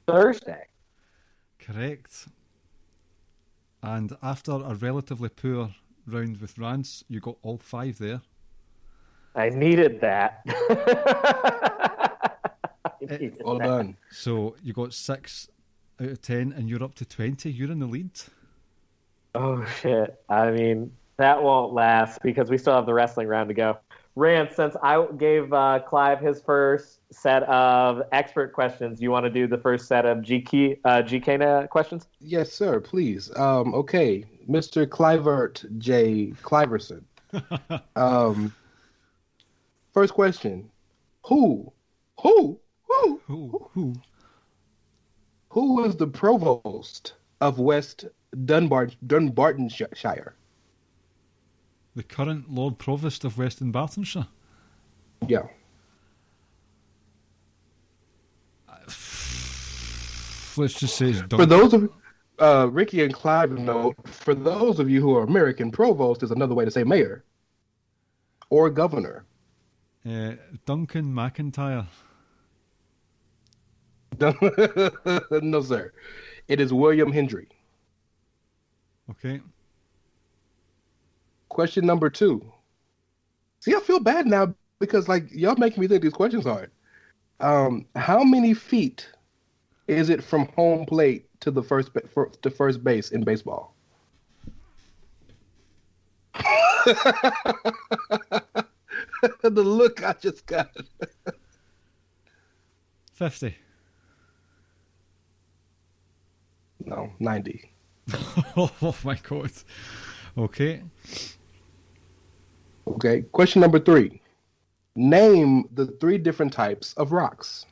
Thursday. Correct. And after a relatively poor round with Rance, you got all 5 there. I needed that. Well done. So you got 6 out of 10 and you're up to 20. You're in the lead. Oh, shit. I mean, that won't last because we still have the wrestling round to go. Rance, since I gave Clive his first set of expert questions, you want to do the first set of GK questions? Yes, sir. Please. Okay, Mr. Clivert J. Cliverson. First question: Who is the provost of West Dunbartonshire? The current Lord Provost of West Dunbartonshire? Yeah. Let's just say it's For those of Ricky and Clive know, for those of you who are American, provost is another way to say mayor or governor. Duncan McIntyre. No, sir. It is William Hendry. Okay. Question number 2. See, I feel bad now because y'all making me think these questions hard. How many feet is it from home plate to the first base in baseball? The look I just got. 50. No, 90. Oh my God. Okay. Okay. Question number 3. Name the 3 different types of rocks.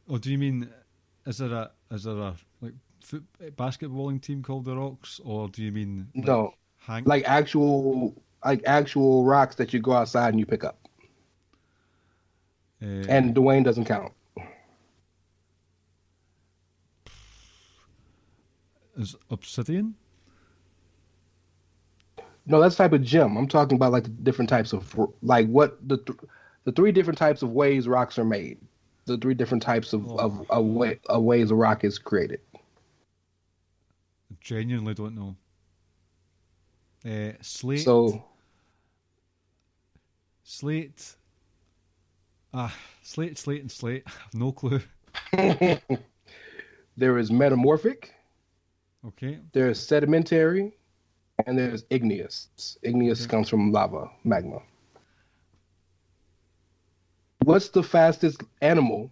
Oh, do you mean is there a basketballing team called the Rocks, or do you mean no, actual rocks that you go outside and you pick up? And Dwayne doesn't count. Is obsidian? No, that's type of gem. I'm talking about the different types of what the 3 different types of ways rocks are made. The 3 different types of ways a rock is created. I genuinely don't know. Slate. Slate. Slate and slate. I have no clue. There is metamorphic. Okay. There's sedimentary, and there's igneous. Igneous comes from lava, magma. What's the fastest animal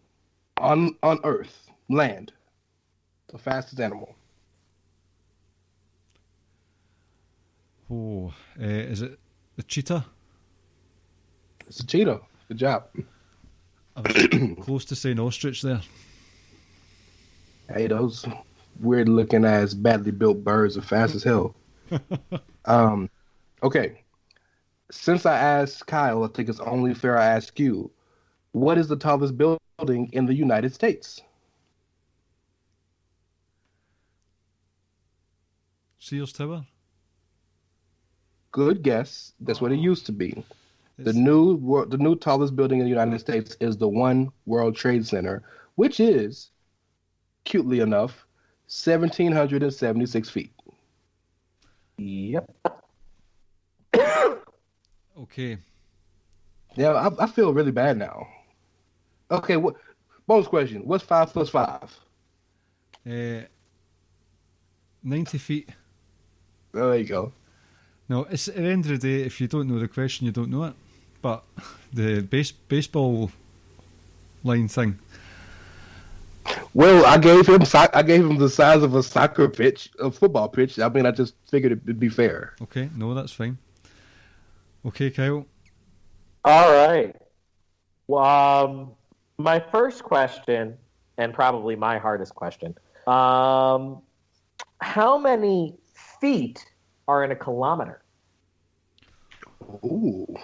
on Earth, land? The fastest animal. Oh, is it the cheetah? It's a cheetah. Good job. I was close to saying ostrich there. Hey, those weird looking ass, badly built birds are fast as hell. Okay. Since I asked Kyle, I think it's only fair I ask you. What is the tallest building in the United States? Sears Tower? Good guess. That's what it used to be. The new tallest building in the United States is the One World Trade Center, which is, cutely enough, 1,776 feet. Yep. Okay. Yeah, I feel really bad now. Okay, bonus question. What's 5 plus 5? 90 feet. Oh, there you go. No, it's at the end of the day, if you don't know the question, you don't know it. But the baseball line thing. Well, I gave him the size of a soccer pitch, a football pitch. I mean, I just figured it'd be fair. Okay, no, that's fine. Okay, Kyle. All right. Well, my first question, and probably my hardest question, how many feet are in a kilometer? Ooh,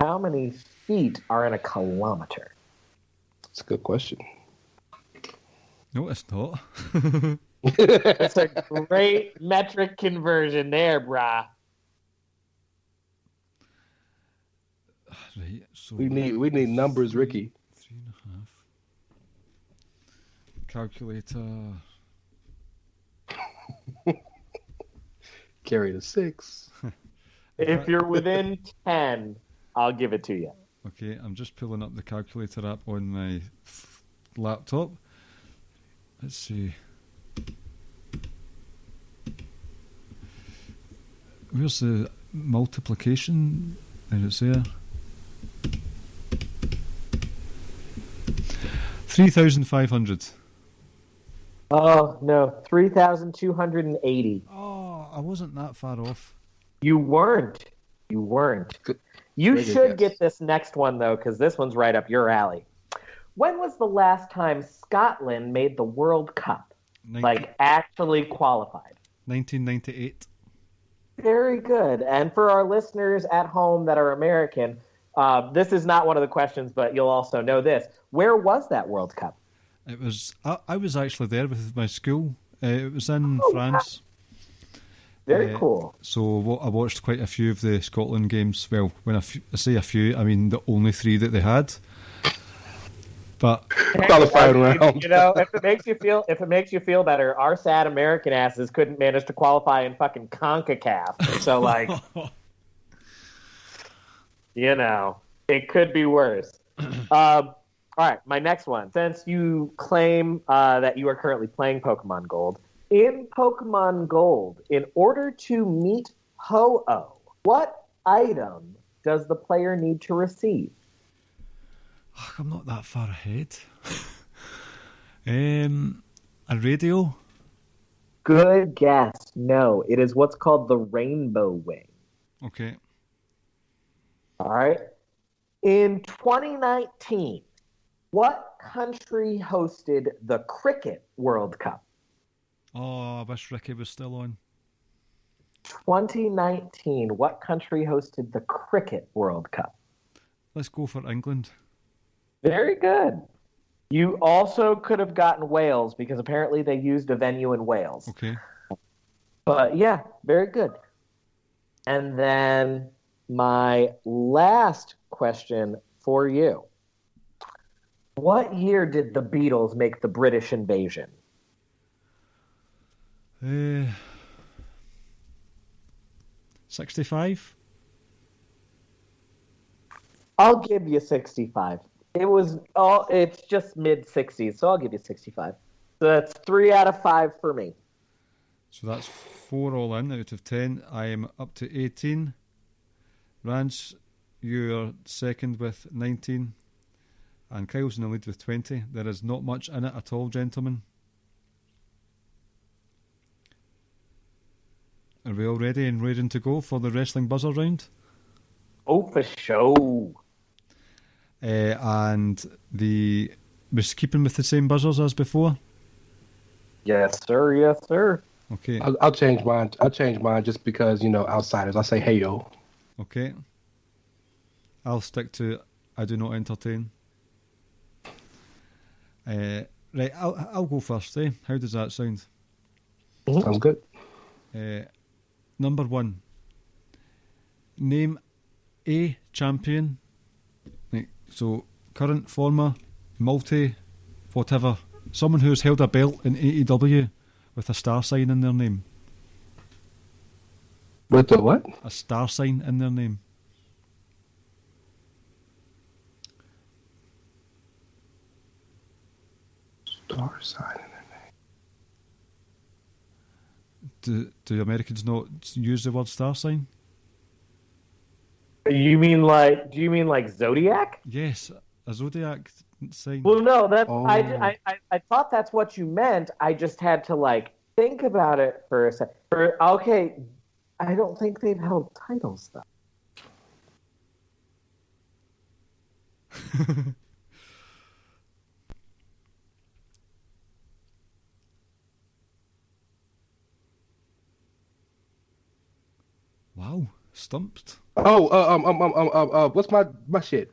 How many feet are in a kilometer? that's a good question. No, it's not. That's a great metric conversion there, brah. Right, so We need numbers, Ricky. 3.5. Calculator. Carry the 6. If you're within 10, I'll give it to you. Okay, I'm just pulling up the calculator app on my laptop. Let's see. Where's the multiplication? There it's there. 3,500. Oh, no. 3,280. Oh, I wasn't that far off. You weren't. You weren't. You Very good should guess. get this next one, though, because this one's right up your alley. When was the last time Scotland made the World Cup? Like, actually qualified? 1998. Very good. And for our listeners at home that are American, this is not one of the questions, but you'll also know this. Where was that World Cup? It was. I was actually there with my school. It was in France. Very cool. So I watched quite a few of the Scotland games. Well, when I say a few, I mean the only 3 that they had. But Qualifying round. You know, if it makes you feel better, our sad American asses couldn't manage to qualify in fucking CONCACAF. So like, you know, it could be worse. All right, my next one. Since you claim that you are currently playing Pokemon Gold, in Pokemon Gold, in order to meet Ho-Oh, what item does the player need to receive? I'm not that far ahead. A radio? Good guess. No, it is what's called the Rainbow Wing. Okay. All right. In 2019, what country hosted the Cricket World Cup? Oh, I wish Ricky was still on. 2019, what country hosted the Cricket World Cup? Let's go for England. Very good. You also could have gotten Wales because apparently they used a venue in Wales. Okay. But yeah, very good. And then my last question for you. What year did the Beatles make the British invasion? 65? I'll give you 65. It's just mid-60s, so I'll give you 65. So that's 3 out of 5 for me. So that's 4 all in out of 10. I am up to 18. Rance, you're second with 19. And Kyle's in the lead with 20. There is not much in it at all, gentlemen. Are we all ready and raring to go for the wrestling buzzer round? Oh, for sure. And we're keeping with the same buzzers as before? Yes, sir. Yes, sir. Okay. I'll change mine. I'll change mine just because, outsiders. I'll say hey yo. Okay. I'll stick to I do not entertain. Right, I'll go first, eh? How does that sound? Sounds good. Number 1. Name a champion. Right, so current, former, multi, whatever. Someone who's held a belt in AEW with a star sign in their name. With the what? A star sign in their name. Star sign. Do Americans not use the word star sign? Do you mean like Zodiac? Yes, a zodiac sign. Well, no, that Oh. I thought that's what you meant. I just had to like think about it for a second. Okay, I don't think they've held titles though. Wow, stumped. What's my shit?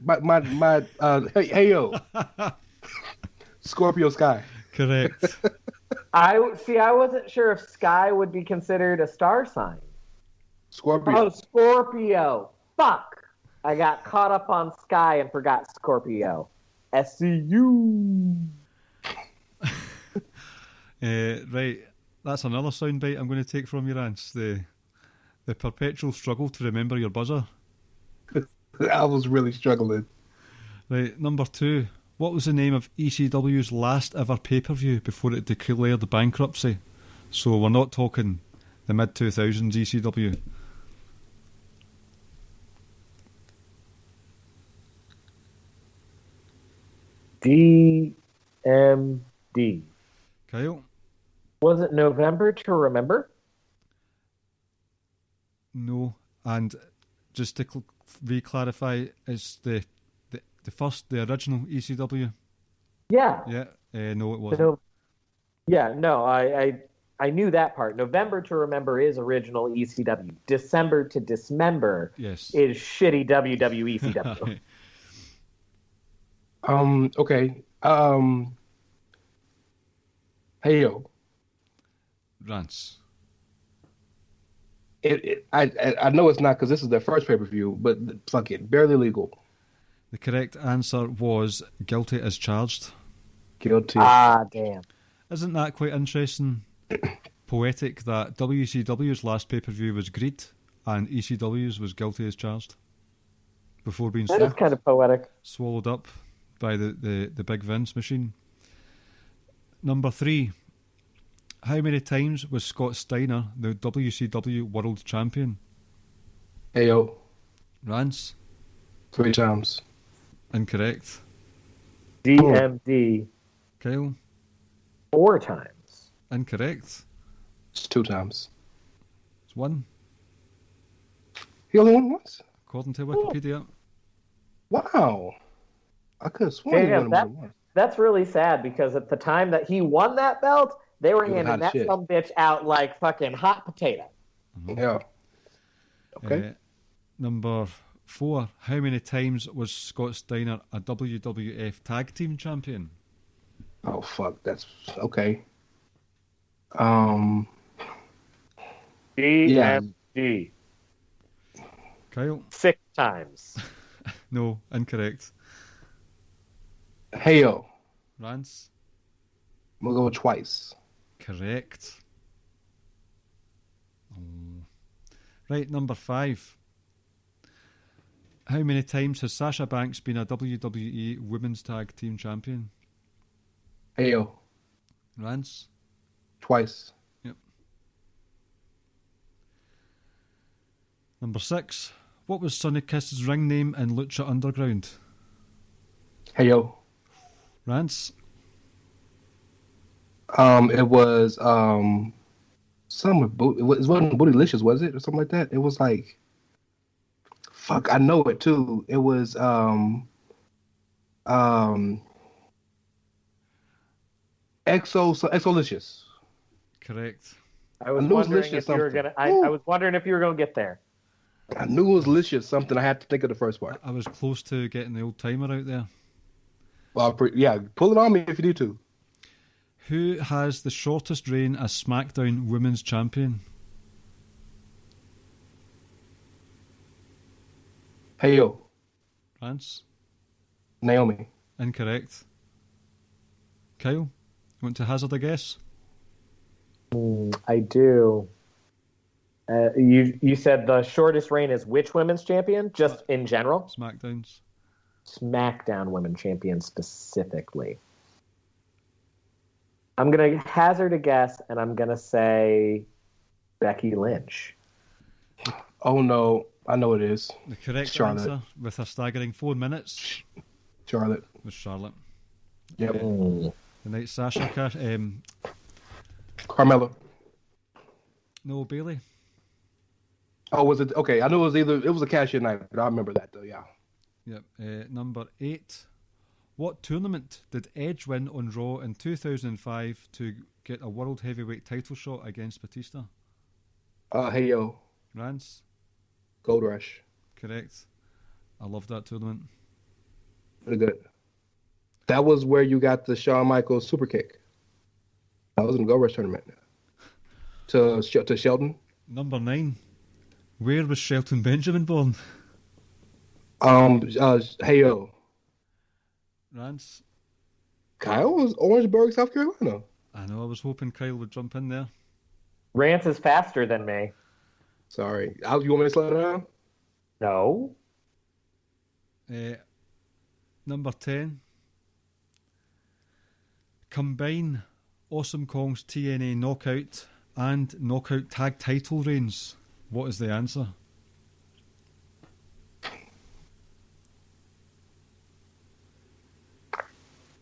Hey yo, Scorpio Sky. Correct. I wasn't sure if Sky would be considered a star sign. Scorpio. Oh, Scorpio. Fuck. I got caught up on Sky and forgot Scorpio. SCU. Right, that's another soundbite I'm going to take from your Rance. The perpetual struggle to remember your buzzer. I was really struggling. Right, number 2. What was the name of ECW's last ever pay-per-view before it declared bankruptcy? So we're not talking the mid-2000s ECW. DMD. Kyle? Was it November to Remember? No. And just to re-clarify, it's the original ECW? Yeah. Yeah. No, it wasn't. I knew that part. November to Remember is original ECW. December to Dismember Yes. is shitty WWE ECW. Okay. Hey yo. Rance. I know it's not because this is their first pay-per-view, but fuck it, Barely Legal. The correct answer was guilty as charged. Guilty. Ah, damn. Isn't that quite interesting? Poetic that WCW's last pay-per-view was Greed and ECW's was guilty as charged before being That is kind of poetic. swallowed up by the big Vince machine. Number 3. How many times was Scott Steiner the WCW World Champion? Hey yo. Rance? 3 times. Incorrect. DMD. Kyle? 4 times. Incorrect. It's 2 times. It's 1, He only won once? according to Wikipedia. Wow. I could have sworn he won more than once. That's really sad because at the time that he won that belt, they were It was handing hot that shit. some bitch out like fucking hot potato. Yeah. Okay. Number 4. How many times was Scott Steiner a WWF Tag Team Champion? Oh fuck, that's okay. DMD. Kyle? 6 times. No, incorrect. Hey yo. Rance? I'm gonna go twice. Correct. Right, number 5. How many times has Sasha Banks been a WWE Women's Tag Team Champion? Hey yo. Rance? Twice. Yep. Number 6. What was Sonny Kiss's ring name in Lucha Underground? Hey yo. Rance? It was some with it wasn't Bootylicious, was it, or something like that? It was like, fuck, I know it too. It was Exolicious. Correct. I was I knew it was wondering Licious if you were something. gonna. I was wondering if you were gonna get there. I knew it was Licious something. I had to think of the first part. I was close to getting the old timer out there. Well, yeah, pull it on me if you need to. Who has the shortest reign as SmackDown Women's Champion? Hey yo, Rance? Naomi. Incorrect. Kyle? You want to hazard a guess? I do. You said the shortest reign is which women's champion? Just in general? SmackDown's. SmackDown women champion specifically. I'm going to hazard a guess, and I'm going to say Becky Lynch. Oh no, I know it is. The correct Charlotte. answer, with a staggering 4 minutes, Charlotte. was Charlotte. Yep. The night Sasha Carmella. no, Bailey. Oh, was it? Okay, I knew it was a cash-in night, but I remember that though. Yeah. Yep. Number 8. What tournament did Edge win on Raw in 2005 to get a World Heavyweight title shot against Batista? Hey yo, Rance? Gold Rush. Correct. I love that tournament. Pretty good. That was where you got the Shawn Michaels super kick. That was in the Gold Rush tournament. To Shelton. Number 9. Where was Shelton Benjamin born? Hey yo. Rance? Kyle was Orangeburg, South Carolina. I know, I was hoping Kyle would jump in there. Rance is faster than me. Sorry. You want me to slow down? No. Number 10. Combine Awesome Kong's TNA Knockout and Knockout Tag Title reigns. What is the answer?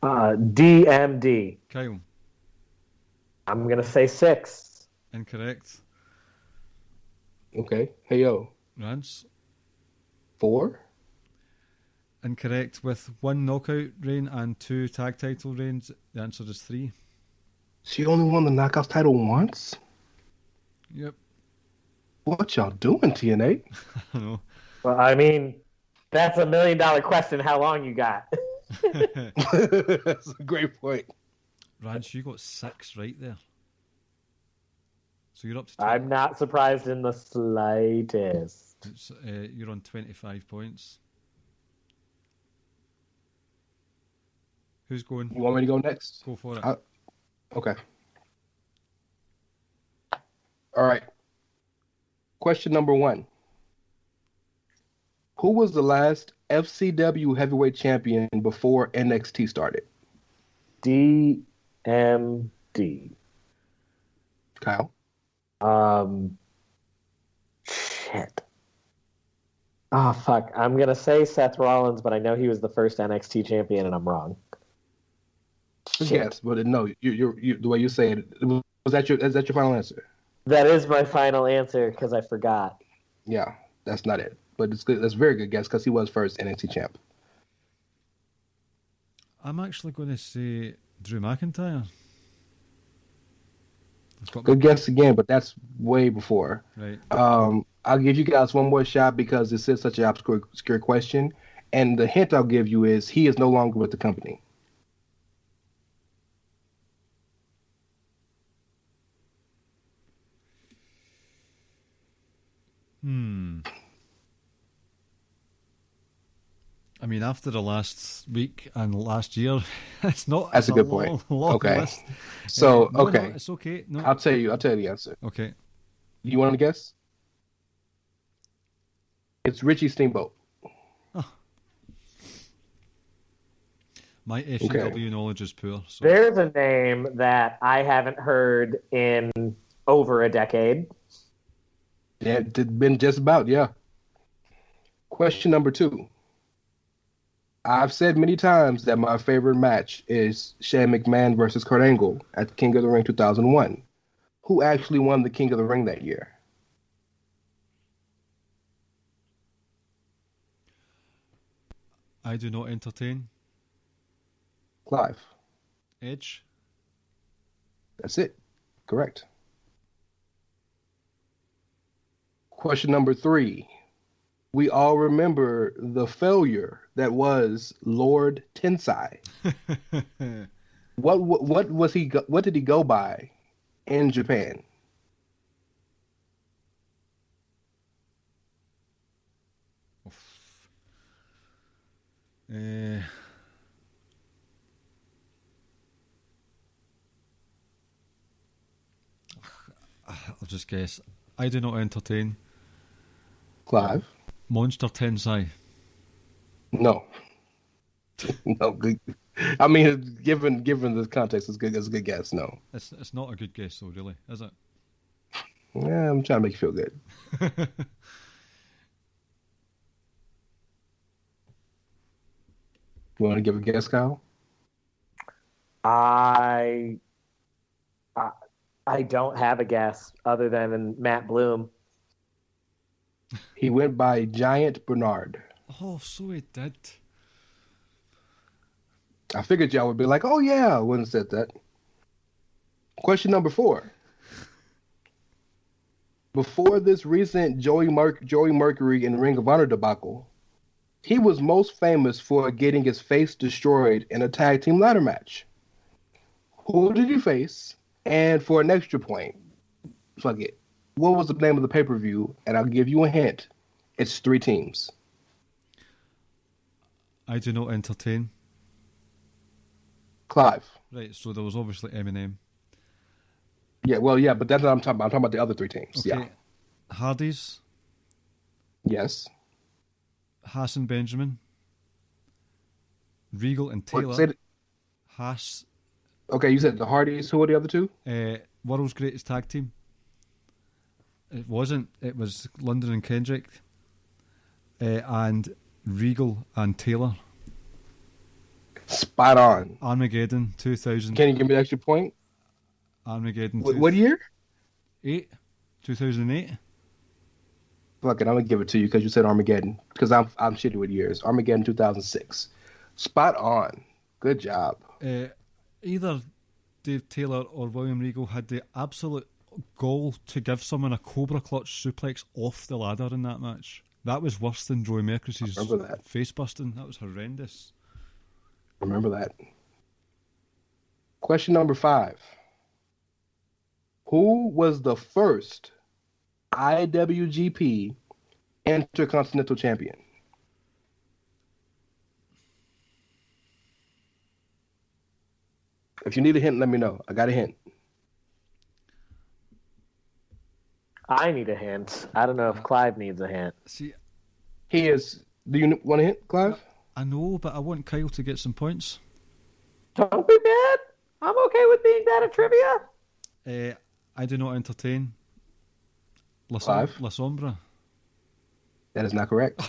DMD. Kyle? I'm going to say 6. Incorrect. Okay. Hey yo. Rance? 4? Incorrect. With 1 knockout reign and 2 tag title reigns, the answer is 3. She only won the Knockouts title once? Yep. What y'all doing, TNA? I know. Well, I mean, that's $1 million question. How long you got? That's a great point. Rance, you got 6 right there. So you're up to I'm not surprised in the slightest. you're on 25 points. Who's going? You want me to go next? Go for it. Okay. All right. Question number 1. Who was the last FCW heavyweight champion before NXT started? DMD. Kyle? Shit. Oh, fuck. I'm going to say Seth Rollins, but I know he was the first NXT champion, and I'm wrong. Yes, but no, you the way you say it, is that your final answer? That is my final answer because I forgot. Yeah, that's not it. But it's good. That's a very good guess because he was first NXT champ. I'm actually going to say Drew McIntyre. Good guess again, but that's way before. Right. I'll give you guys one more shot because this is such an obscure question. And the hint I'll give you is he is no longer with the company. I mean, after the last week and last year, it's not. That's a good long, point. long Okay. list. So, No, okay. it's okay. No. I'll tell you the answer. Okay. You want to guess? It's Richie Steamboat. My FCW knowledge is poor. So. There's a name that I haven't heard in over a decade. Yeah, it's been just about, yeah. Question number 2. I've said many times that my favorite match is Shane McMahon versus Kurt Angle at King of the Ring 2001. Who actually won the King of the Ring that year? I do not entertain. Clive. Edge. That's it. Correct. Question number 3. We all remember the failure that was Lord Tensai. What was he? What did he go by in Japan? I'll just guess. I do not entertain. Clive? Monster Tensai. No. No. Good. I mean, given the context, it's good. It's a good guess. No. It's not a good guess, though, really, is it? Yeah, I'm trying to make you feel good. You want to give a guess, Kyle? I don't have a guess other than Matt Bloom. He went by Giant Bernard. Oh, so he did. I figured y'all would be like, oh yeah, I wouldn't have said that. Question number 4. Before this recent Joey Mercury and Ring of Honor debacle, he was most famous for getting his face destroyed in a tag team ladder match. Who did he face? And for an extra point, fuck it, what was the name of the pay-per-view? And I'll give you a hint. It's 3 teams. I do not entertain. Clive. Right, so there was obviously Eminem. Yeah, well, yeah, but that's what I'm talking about. I'm talking about the other 3 teams. Okay. Yeah. Hardys, Yes. Hassan Benjamin, Regal and What, Taylor. say it- Haas, Okay, you said the Hardys. Who are the other 2? World's Greatest Tag Team. It wasn't. It was London and Kendrick, and Regal and Taylor. Spot on. Armageddon 2000. Can you give me the extra point? Armageddon. What year? 2008. Fuck it, I'm gonna give it to you because you said Armageddon. Because I'm shitty with years. Armageddon 2006. Spot on. Good job. Either Dave Taylor or William Regal had the absolute gall to give someone a Cobra Clutch suplex off the ladder in that match. That was worse than Joey Mercury's Remember that. face busting. That was horrendous. Remember that. Question number 5. Who was the first IWGP Intercontinental Champion? If you need a hint, let me know. I got a hint. I need a hint. I don't know if Clive needs a hint. See, He is. Do you want a hint, Clive? I know, but I want Kyle to get some points. Don't be mad. I'm okay with being bad at trivia. I do not entertain. La Clive? Sombra. That is not correct.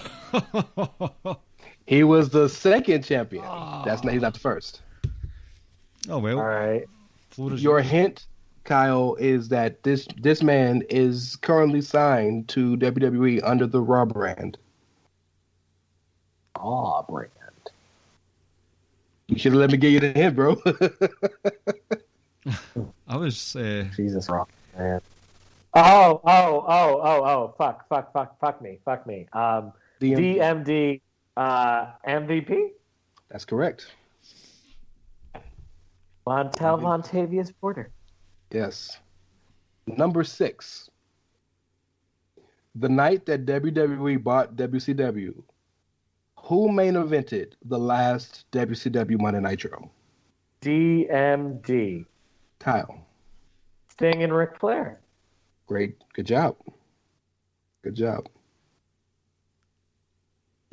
He was the second champion. He's not the first. Oh well. All right. Floor is Your yours. hint, Kyle, is that this man is currently signed to WWE under the Raw brand. Aw, brand. You should have let me get you the hint, bro. I was. Jesus, wrong, man. Oh. Fuck me. DMD MVP? That's correct. Montel Montavious Porter. Yes. Number 6. The night that WWE bought WCW, who main evented the last WCW Monday Nitro? DMD. Kyle. Sting and Ric Flair. Great. Good job. Good job.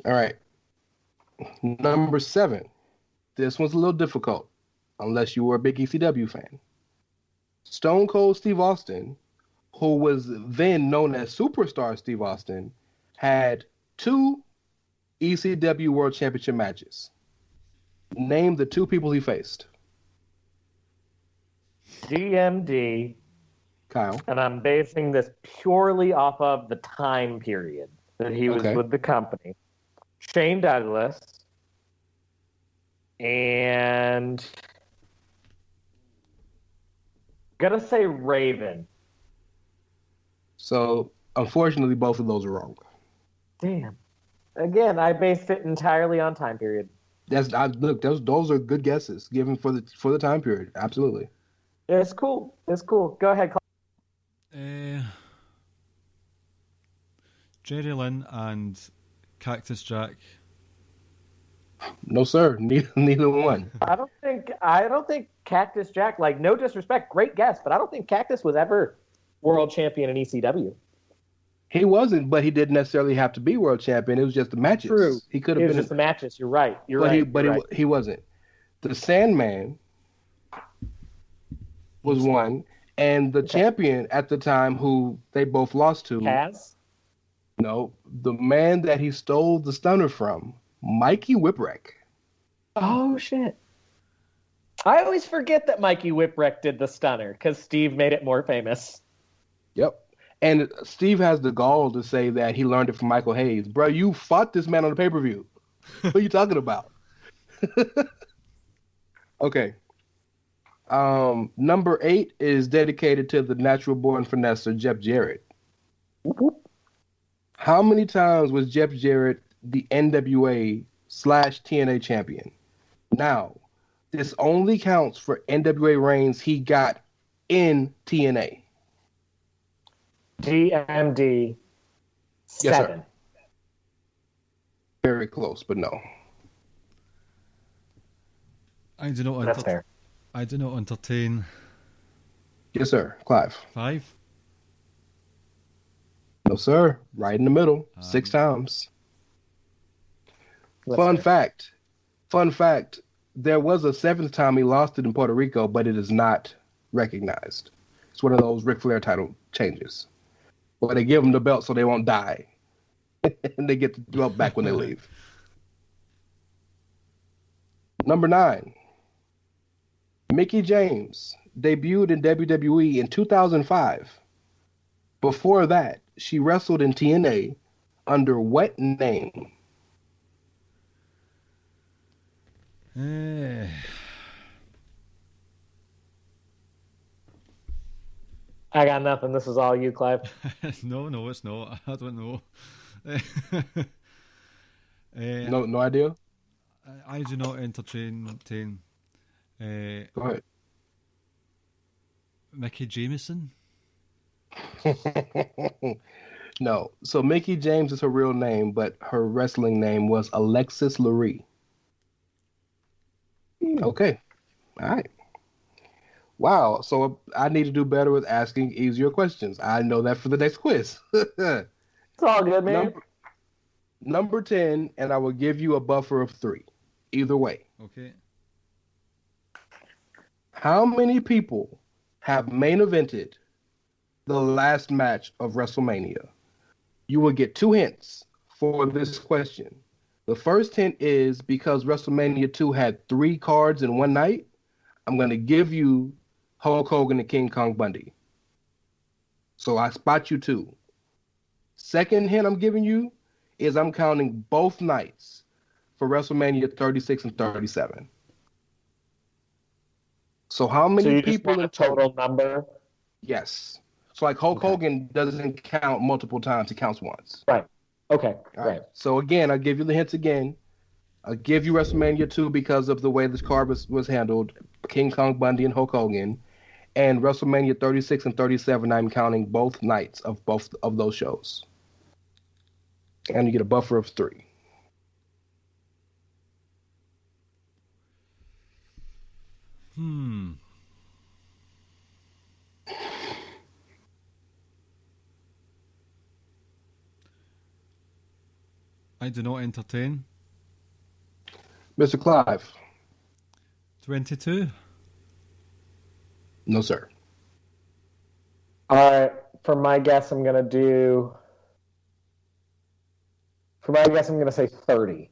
All right. Number 7. This one's a little difficult, unless you were a big ECW fan. Stone Cold Steve Austin, who was then known as Superstar Steve Austin, had 2 ECW World Championship matches. Name the 2 people he faced. DMD. Kyle. And I'm basing this purely off of the time period that he was Okay. with the company. Shane Douglas and gonna say Raven. So, unfortunately, both of those are wrong. Damn. Again, I based it entirely on time period. Look, those are good guesses given for the time period. Absolutely. It's cool. Go ahead, Clive. Jerry Lynn and Cactus Jack. No, sir. Neither one. I don't think Cactus Jack, like, no disrespect, great guess, but I don't think Cactus was ever world champion in ECW. He wasn't, but he didn't necessarily have to be world champion. It was just the matches. True. He could It have was been. just the matches. You're right. He wasn't. The Sandman was one, and the champion at the time, who they both lost to. Kaz? No, the man that he stole the stunner from, Mikey Whipwreck. Oh, shit. I always forget that Mikey Whipwreck did the stunner because Steve made it more famous. Yep. And Steve has the gall to say that he learned it from Michael Hayes. Bro, you fought this man on the pay-per-view. What are you talking about? Okay. Number 8 is dedicated to the natural-born finesser, Jeff Jarrett. How many times was Jeff Jarrett the NWA/TNA champion? Now, this only counts for NWA reigns he got in TNA. DMD 7. Yes, sir. Very close, but no. I do not. That's fair. I do not entertain. Yes, sir. Clive. 5. No, sir. Right in the middle. 6 times. Fun fact. There was a 7th time he lost it in Puerto Rico, but it is not recognized. It's one of those Ric Flair title changes. Where they give them the belt so they won't die. And they get the belt back when they leave. Number 9. Mickie James debuted in WWE in 2005. Before that, she wrestled in TNA under what name? I got nothing. This is all you, Clive. No, it's not. I don't know. No idea? I do not entertain. Go ahead. Mickey Jameson? No. So Mickie James is her real name, but her wrestling name was Alexis Lurie. Okay. All right. Wow. So I need to do better with asking easier questions. I know that for the next quiz. It's all good, man. Number 10, and I will give you a buffer of 3. Either way. Okay. How many people have main evented the last match of WrestleMania? You will get 2 hints for this question. The first hint is because WrestleMania 2 had 3 cards in one night, I'm going to give you Hulk Hogan and King Kong Bundy. So I spot you 2. Second hint I'm giving you is I'm counting both nights for WrestleMania 36 and 37. So how many people in total number? Yes. So like Hulk Hogan doesn't count multiple times; he counts once. Right. Okay. All right. So again, I'll give you the hints again. I'll give you WrestleMania 2 because of the way this card was handled. King Kong Bundy and Hulk Hogan. And WrestleMania 36 and 37, I'm counting both nights of both of those shows. And you get a buffer of 3. I do not entertain. Mr. Clive. 22. No, sir. All right. For my guess, I'm going to say 30.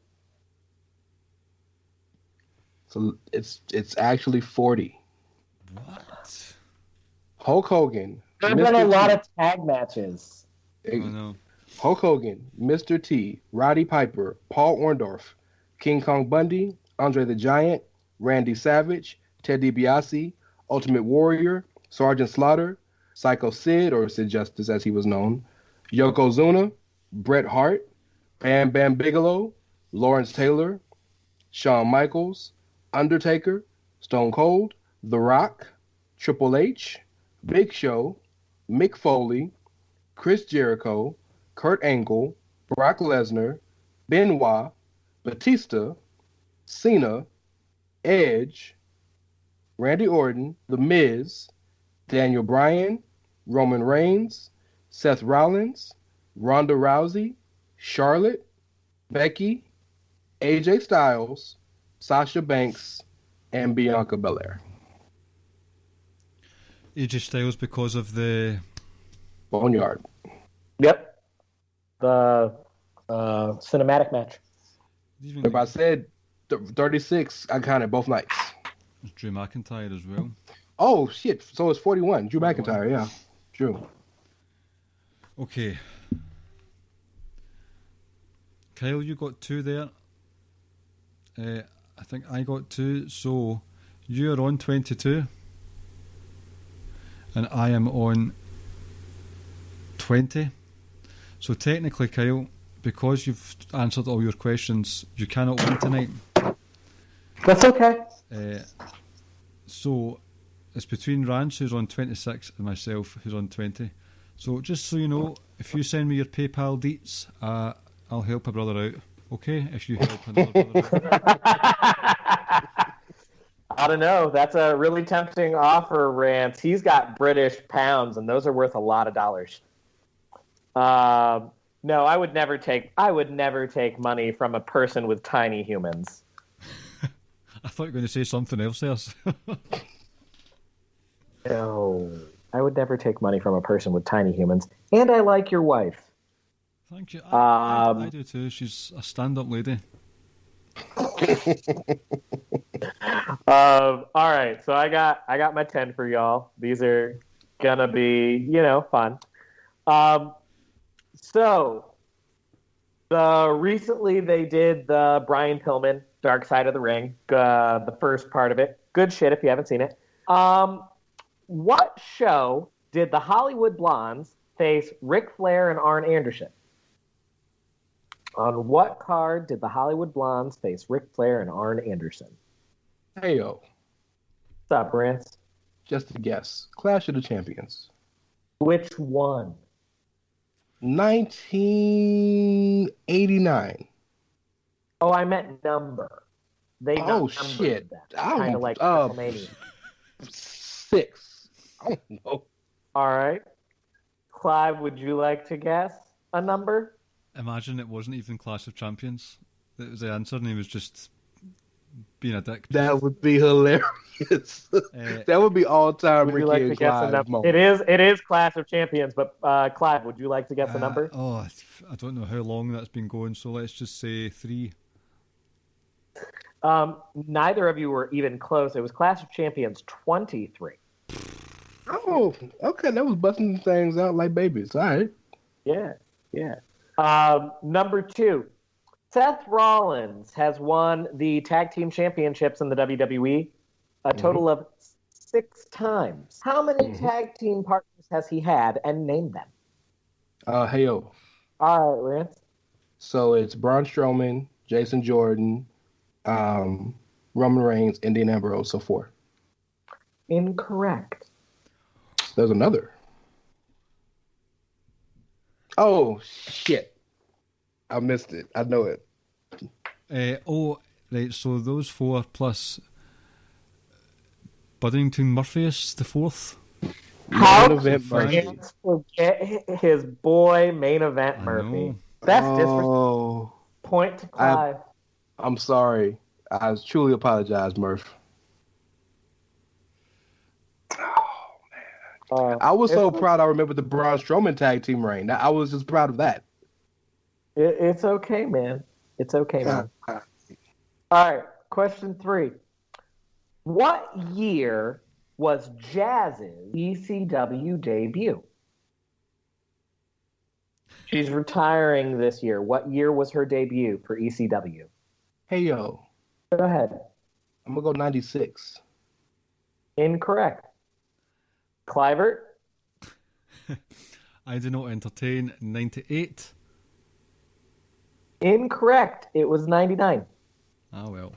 So it's actually 40. What? Hulk Hogan. I've done a lot of tag matches. Oh, no. Hulk Hogan, Mr. T, Roddy Piper, Paul Orndorff, King Kong Bundy, Andre the Giant, Randy Savage, Ted DiBiase, Ultimate Warrior, Sergeant Slaughter, Psycho Sid, or Sid Justice as he was known, Yokozuna, Bret Hart, Bam Bam Bigelow, Lawrence Taylor, Shawn Michaels, Undertaker, Stone Cold, The Rock, Triple H, Big Show, Mick Foley, Chris Jericho, Kurt Angle, Brock Lesnar, Benoit, Batista, Cena, Edge, Randy Orton, The Miz, Daniel Bryan, Roman Reigns, Seth Rollins, Ronda Rousey, Charlotte, Becky, AJ Styles, Sasha Banks, and Bianca Belair. AJ Styles because of the Boneyard. Yep. The cinematic match. If I said 36, I counted both nights. It's Drew McIntyre as well. Oh shit! So it's 41. Drew 41. McIntyre. Yeah, Drew. Okay. Kyle, you got 2 there. I think I got 2. So you are on 22. And I am on 20. So technically, Kyle, because you've answered all your questions, you cannot win tonight. That's okay. So it's between Rance, who's on 26, and myself, who's on 20. So just so you know, if you send me your PayPal deets, I'll help a brother out. Okay? If you help another brother out. I don't know. That's a really tempting offer, Rance. He's got British pounds, and those are worth a lot of dollars. No, I would never take money from a person with tiny humans. I thought you were going to say something else there. No, I would never take money from a person with tiny humans. And I like your wife. Thank you. I do too. She's a stand-up lady. All right, so I got my 10 for y'all. These are gonna be, fun. So recently they did the Brian Pillman Dark Side of the Ring, the first part of it. Good shit if you haven't seen it. What show did the Hollywood Blondes face Ric Flair and Arn Anderson? On what card did the Hollywood Blondes face Ric Flair and Arn Anderson? Hey yo. What's up, Rance? Just a guess. Clash of the Champions. Which one? 1989. Oh, I meant number. They shit. That. Kind of like WrestleMania. 6. I don't know. All right. Clive, would you like to guess a number? Imagine it wasn't even Clash of Champions. That was the answer, and he was just being a dick. That would be hilarious. That would be all-time Would you Ricky like to and guess a Clive number? moment. It is Clash of Champions, but Clive, would you like to guess a number? I don't know how long that's been going, so let's just say 3. Neither of you were even close. It was Clash of Champions 23. Oh, okay. That was busting things out like babies. All right. Yeah. Number 2. Seth Rollins has won the tag team championships in the WWE a total of 6 times. How many tag team partners has he had, and name them? Hey yo. All right, Lance. So it's Braun Strowman, Jason Jordan, Roman Reigns, and Dean Ambrose. So 4. Incorrect. There's another. Oh shit! I missed it. I know it. Right. So those 4 plus Buddington Murphy is the 4th. How Main could Event Murphy. fans forget his boy Main Event I Murphy? know. That's disrespectful. Oh, Point to Clive. I'm sorry. I truly apologize, Murph. I was so proud I remembered the Braun Strowman tag team reign. I was just proud of that. It's okay, man. It's okay, man. All right, question 3. What year was Jazz's ECW debut? She's retiring this year. What year was her debut for ECW? Hey, yo. Go ahead. I'm going to go 96. Incorrect. Clivert? I do not entertain 98. Incorrect. It was 99. Ah, well.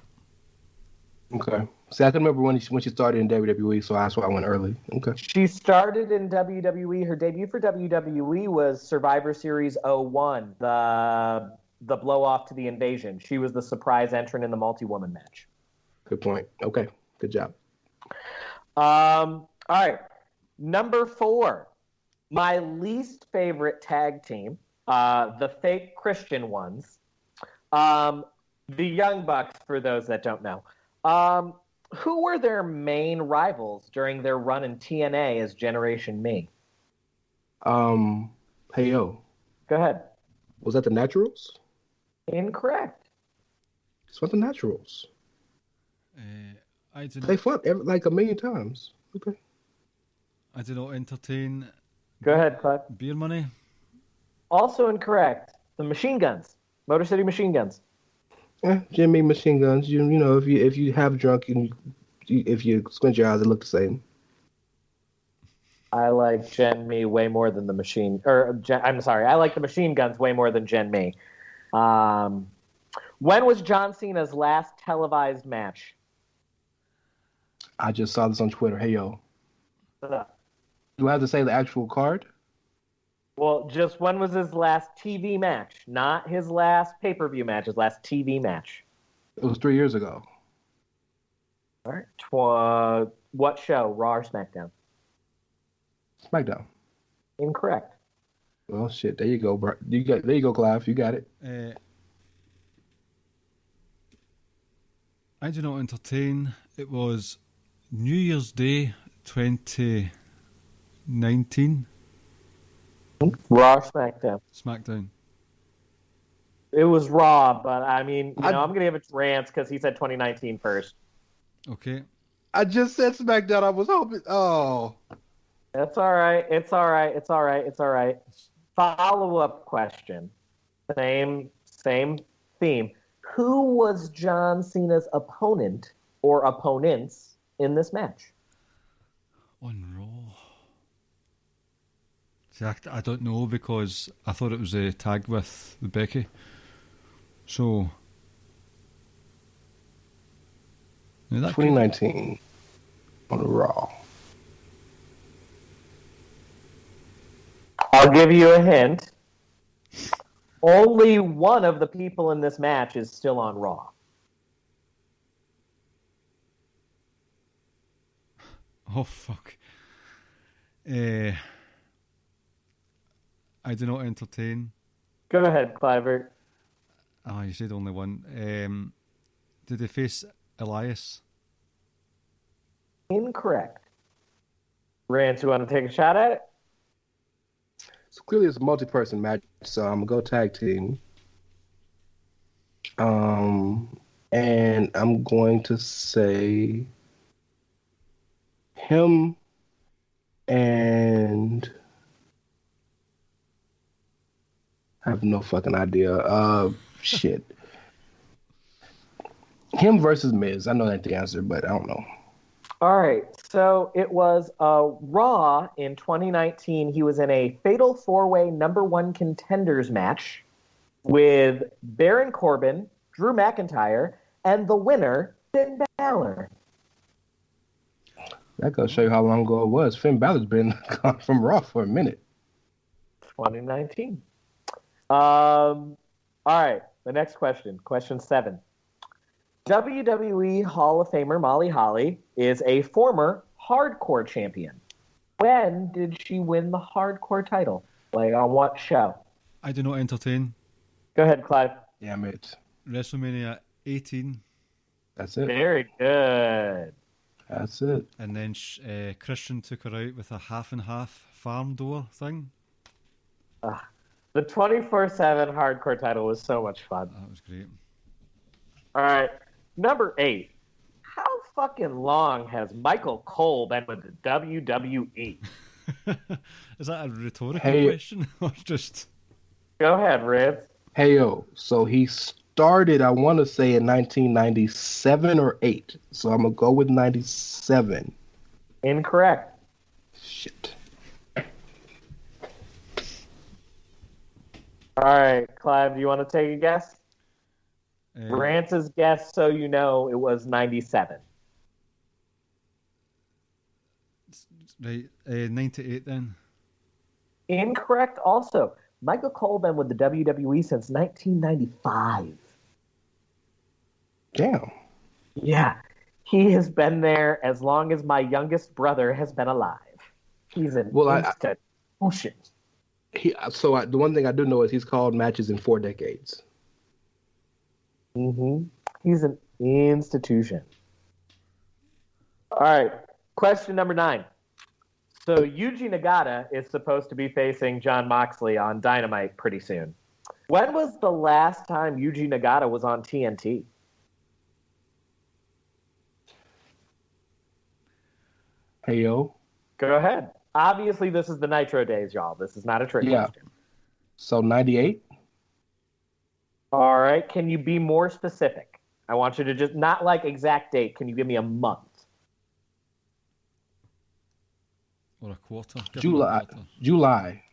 Okay. See, I can remember when she started in WWE, so that's why I went early. Okay. She started in WWE. Her debut for WWE was Survivor Series 01, the blow-off to the Invasion. She was the surprise entrant in the multi-woman match. Good point. Okay. Good job. All right. Number 4. My least favorite tag team, the fake Christian ones. The Young Bucks, for those that don't know. Who were their main rivals during their run in TNA as Generation Me? Hey, yo. Go ahead. Was that the Naturals? Incorrect. It's not the Naturals. I do They not. fought like a million times. Okay. I do not entertain Go ahead, Clive. beer money. Also incorrect. The machine guns. Motor City Machine Guns. Jimmy Machine Guns. You know if you have drunk and if you squint your eyes, it look the same. I like Jen Me way more than the machine. I'm sorry. I like the machine guns way more than Jen Me. When was John Cena's last televised match? I just saw this on Twitter. Hey yo, do I have to say the actual card? Well, just when was his last TV match? Not his last pay-per-view match, his last TV match. It was 3 years ago. All right. What show? Raw or SmackDown? SmackDown. Incorrect. Well, shit. There you go, bro. There you go, Clive. You got it. I do not entertain. It was New Year's Day 2019. Raw or SmackDown? SmackDown. It was Raw, but I mean, I'm going to give it to Rance because he said 2019 first. Okay. I just said SmackDown. I was hoping. Oh. That's all right. It's all right. It's all right. It's all right. Follow-up question. Same theme. Who was John Cena's opponent or opponents in this match? On Raw. See, I don't know because I thought it was a tag with Becky. So. Yeah, that 2019 on Raw. I'll give you a hint. Only one of the people in this match is still on Raw. Oh, fuck. I do not entertain. Go ahead, Clive. Oh, you said only one. Did they face Elias? Incorrect. Rance, you want to take a shot at it? So clearly it's a multi-person match, so I'm going to go tag team. And I'm going to say him and I have no fucking idea. Shit. Him versus Miz. I know that's the answer, but I don't know. All right. So it was Raw in 2019. He was in a Fatal 4-Way #1 Contenders match with Baron Corbin, Drew McIntyre, and the winner, Finn Balor. That goes show you how long ago it was. Finn Balor's been gone from Raw for a minute. 2019. All right. The next question. Question 7. WWE Hall of Famer Molly Holly is a former hardcore champion. When did she win the hardcore title? Like on what show? I do not entertain. Go ahead, Clive. Damn it. WrestleMania 18. That's it. Very good. That's it. And then Christian took her out with a half-and-half farm door thing. The 24/7 hardcore title was so much fun. That was great. All right. Number 8. How fucking long has Michael Cole been with the WWE? Is that a rhetorical Hey. question? Or just... Go ahead, Riz. Hey, yo. So he started, I want to say, in 1997 or 8. So I'm going to go with 97. Incorrect. Shit. All right, Clive, do you want to take a guess? Rance's guess, so you know, it was 97. Right, 98 then. Incorrect also. Michael Cole been with the WWE since 1995. Damn. Yeah. He has been there as long as my youngest brother has been alive. He's an institution. The one thing I do know is he's called matches in 4 decades. Mm-hmm. He's an institution. All right. Question number 9. So Yuji Nagata is supposed to be facing Jon Moxley on Dynamite pretty soon. When was the last time Yuji Nagata was on TNT? Hey, yo. Go ahead. Obviously, this is the Nitro days, y'all. This is not a trick Yeah. question. So 98? All right. Can you be more specific? I want you to just, not like exact date. Can you give me a month? Or a quarter? Give him a July. quarter. July.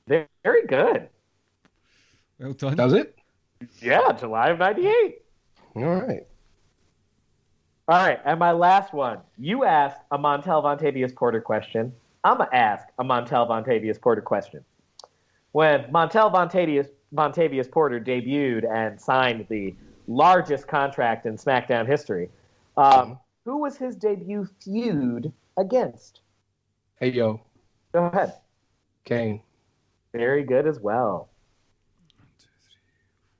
Very good. Well done. Does it? Yeah, July of 98. All right. All right, and my last one. You asked a Montel Vontavious Porter question. I'm going to ask a Montel Vontavious Porter question. When Montel Vontavious Porter debuted and signed the largest contract in SmackDown history, who was his debut feud against? Hey, yo. Go ahead. Kane. Very good as well.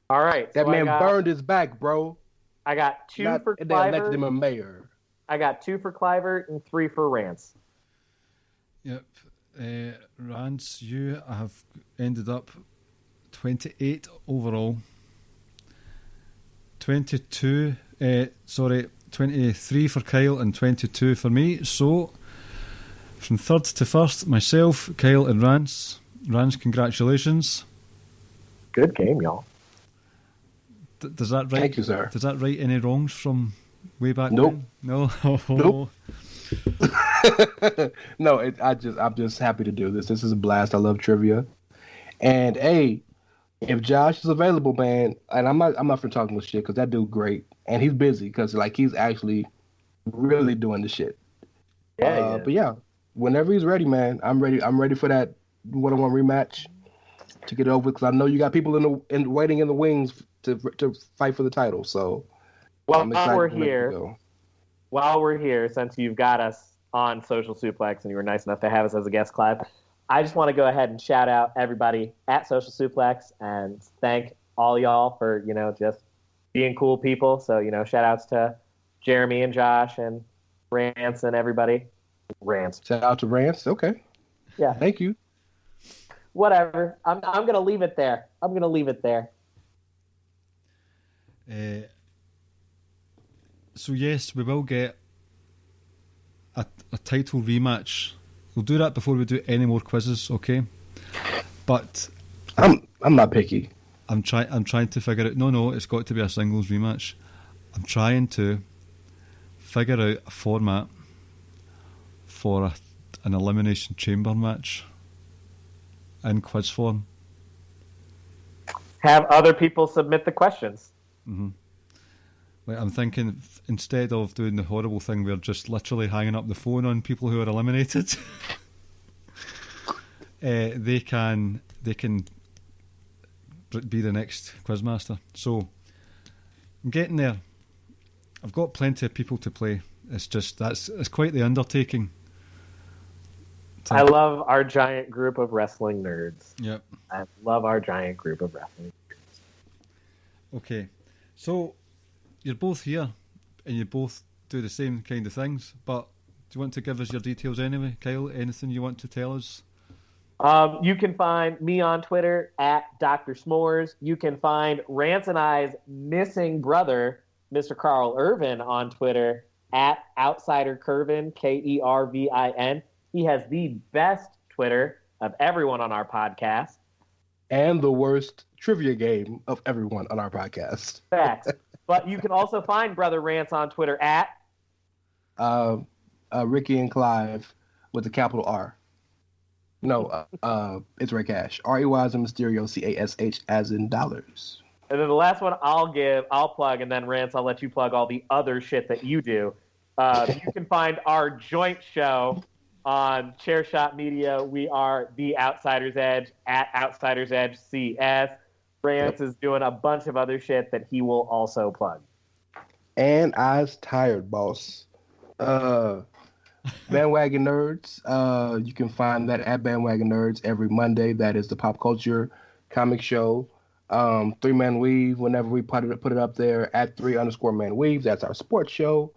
All right. That so man burned his back, bro. I got two for They elected him Cliver. a mayor. I got 2 for Cliver and 3 for Rance. Yep. Rance, you have ended up 28 overall. 23 for Kyle and 22 for me. So, from third to first, myself, Kyle and Rance. Rance, congratulations. Good game, y'all. Does that right? Thank you, sir. Does that right any wrongs from way back Nope. then? No? Nope. No, I'm just happy to do this. This is a blast. I love trivia. And hey, if Josh is available, man, and I'm not for talking with shit because that dude great, and he's busy because like he's actually really doing the shit. Yeah. But yeah, whenever he's ready, man, I'm ready. I'm ready for that one-on-one rematch to get over because I know you got people waiting in the wings to fight for the title. So I'm excited while we're to let you here, go. since you've got us on Social Suplex and you were nice enough to have us as a guest, Clive, I just want to go ahead and shout out everybody at Social Suplex and thank all y'all for, just being cool people. So, shout outs to Jeremy and Josh and Rance and everybody. Rance. Shout out to Rance. Okay. Yeah. Thank you. Whatever. I'm going to leave it there. So yes, we will get a title rematch. We'll do that before we do any more quizzes, okay? But I'm not picky. I'm trying to figure out. No, it's got to be a singles rematch. I'm trying to figure out a format for an elimination chamber match in quiz form. Have other people submit the questions. Mm-hmm. Like I'm thinking, instead of doing the horrible thing, we're just literally hanging up the phone on people who are eliminated. They can be the next quizmaster. So I'm getting there. I've got plenty of people to play. It's just it's quite the undertaking. I love our giant group of wrestling nerds. Yep. I love our giant group of wrestling nerds. Okay, so you're both here, and you both do the same kind of things. But do you want to give us your details anyway, Kyle? Anything you want to tell us? You can find me on Twitter at Dr. S'mores. You can find Rance and I's missing brother, Mr. Carl Irvin, on Twitter at Outsider Kervin, Kervin. He has the best Twitter of everyone on our podcast. And the worst trivia game of everyone on our podcast. Facts. But you can also find Brother Rance on Twitter at Ricky and Clive with a capital R. No, it's Ray Cash. REY as in Mysterio, CASH as in dollars. And then the last one I'll plug, and then Rance, I'll let you plug all the other shit that you do. You can find our joint show on Chairshot Media. We are The Outsider's Edge at Outsider's Edge CS. Rance is doing a bunch of other shit that he will also plug. And I's tired, boss. Bandwagon Nerds. You can find that at Bandwagon Nerds every Monday. That is the pop culture comic show. 3-Man Weave, whenever we put it up there at 3_Man Weave. That's our sports show.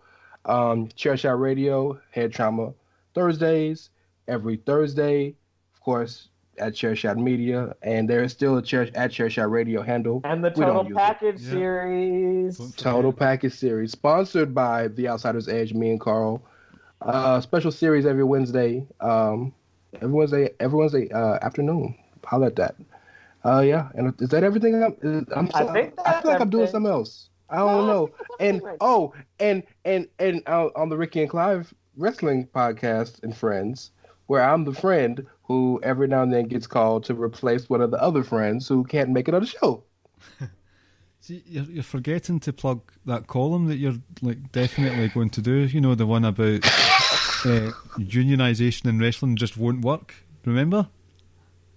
Chairshot Radio, Head Trauma Thursdays, every Thursday. Of course, at Chairshot Media. And there is still at Chairshot Radio handle. And the Total Package series. Total Package series. Sponsored by The Outsider's Edge, me and Carl. Special series every Wednesday. Every Wednesday afternoon. Holla at that. Yeah. And is that everything? I feel like I'm doing something else. I don't know. And on the Ricky and Clive Wrestling Podcast and Friends, where I'm the friend who every now and then gets called to replace one of the other friends who can't make it on the show. See, you're forgetting to plug that column that you're like definitely going to do. You know, the one about unionization in wrestling just won't work. Remember?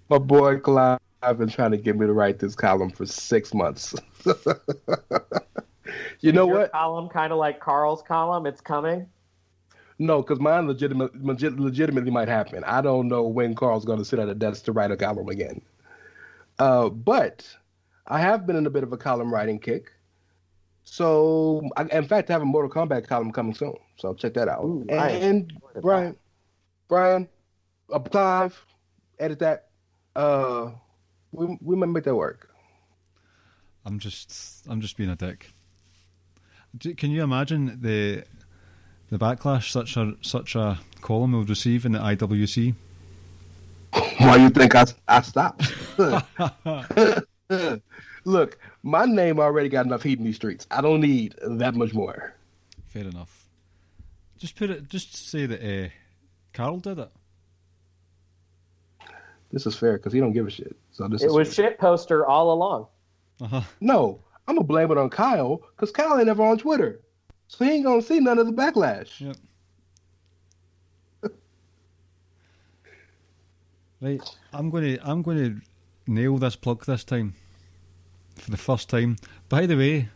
My boy Clive been trying to get me to write this column for 6 months. You know what? Column kind of like Carl's column. It's coming. No, because mine legitimately might happen. I don't know when Carl's going to sit at a desk to write a column again. But I have been in a bit of a column writing kick. So, in fact, I have a Mortal Kombat column coming soon. So check that out. Ooh, and Brian, Clive, edit that. We might make that work. I'm just being a dick. Can you imagine the backlash such a column will receive in the IWC? Why you think I stopped? Look, my name already got enough heat in these streets. I don't need that much more. Fair enough. Just say that Carl did it. This is fair because he don't give a shit. So it was fair. shit poster all along. Uh-huh. No, I'm gonna blame it on Kyle because Kyle ain't never on Twitter, so he ain't gonna see none of the backlash. Yep. Right, I'm going to nail this plug this time for the first time. By the way,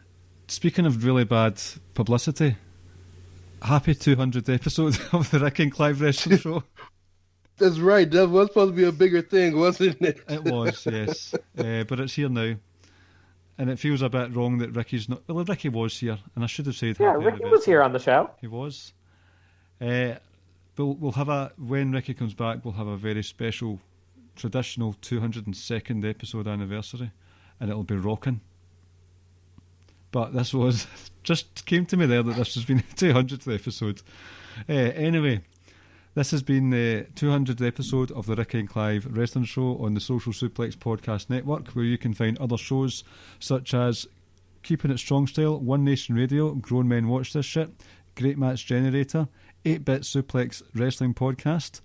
speaking of really bad publicity, happy 200th episode of the Rick and Clive Wrestling Show. That's right. That was supposed to be a bigger thing, wasn't it? It was, yes. But it's here now. And it feels a bit wrong that Ricky's not... Well, Ricky was here, and I should have said... Yeah, Ricky was here on the show. He was. We'll have when Ricky comes back, we'll have a very special, traditional 202nd episode anniversary, and it'll be rocking. But this was... Just came to me there that this has been the 200th episode. Anyway... This has been the 200th episode of the Ricky and Clive Wrestling Show on the Social Suplex Podcast Network, where you can find other shows such as Keeping It Strong Style, One Nation Radio, Grown Men Watch This Shit, Great Match Generator, 8-Bit Suplex Wrestling Podcast,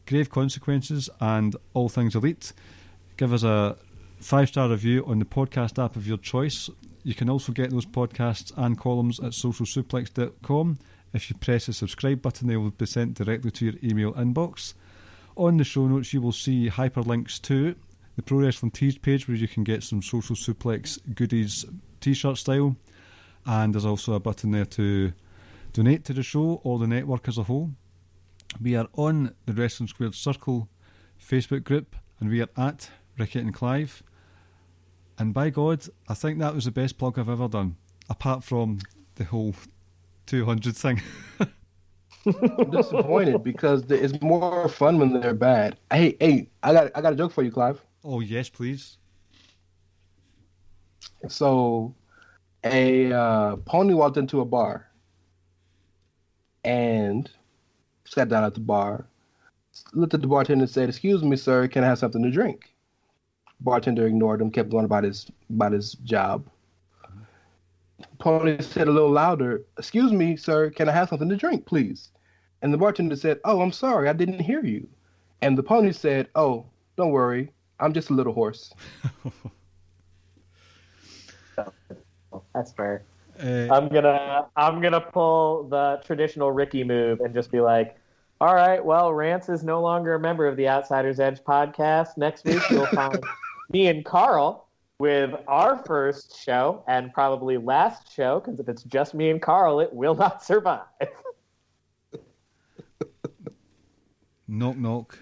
Grave Consequences, and All Things Elite. Give us a 5-star review on the podcast app of your choice. You can also get those podcasts and columns at socialsuplex.com. If you press the subscribe button, they will be sent directly to your email inbox. On the show notes, you will see hyperlinks to the Pro Wrestling Tees page, where you can get some Social Suplex goodies t-shirt style. And there's also a button there to donate to the show or the network as a whole. We are on the Wrestling Squared Circle Facebook group, and we are at Ricky and Clive. And by God, I think that was the best plug I've ever done, apart from the whole 200 thing. I'm disappointed because it's more fun when they're bad. Hey, I got a joke for you, Clive. Oh yes, please. So, a pony walked into a bar and sat down at the bar, looked at the bartender and said, "Excuse me, sir, can I have something to drink?" Bartender ignored him, kept going about his job. Pony said a little louder, "Excuse me, sir, can I have something to drink, please?" And the bartender said, "Oh, I'm sorry, I didn't hear you." And the pony said, "Oh, don't worry, I'm just a little hoarse." That's fair. I'm gonna pull the traditional Ricky move and just be like, "All right, well, Rance is no longer a member of the Outsiders Edge podcast. Next week you'll find me and Carl with our first show and probably last show, because if it's just me and Carl, it will not survive." Knock knock.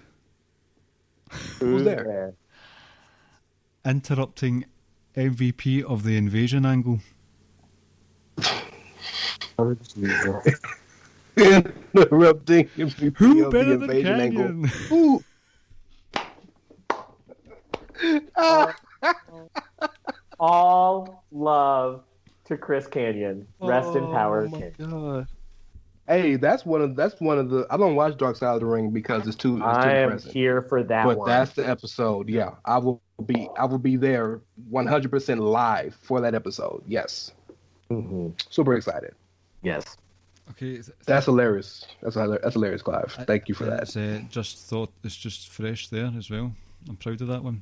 Who's there? Interrupting MVP of the invasion angle. Oh, Jesus. Interrupting MVP Who of better the than invasion Canyon? angle. All love to Chris Canyon. Rest in power, Canyon. God. Hey, that's one of the. I don't watch Dark Side of the Ring because it's too I am present. here for that But one. that's the episode. Yeah, I will be there 100% live for that episode. Yes. Mm-hmm. Super excited. Yes. Okay, That's hilarious. That's hilarious, Clive. Thank you for that. It's, just thought it's just fresh there as well. I'm proud of that one.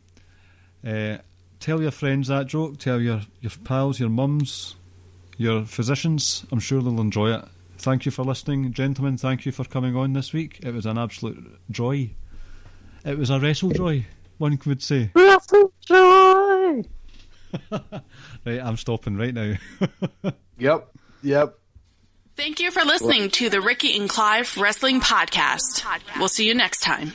Tell your friends that joke. Tell your pals, your mums, your physicians. I'm sure they'll enjoy it. Thank you for listening, gentlemen. Thank you for coming on this week. It was an absolute joy. It was a wrestle joy, one would say. Wrestle joy. Right, I'm stopping right now. Yep. Thank you for listening to the Ricky and Clive Wrestling Podcast. We'll see you next time.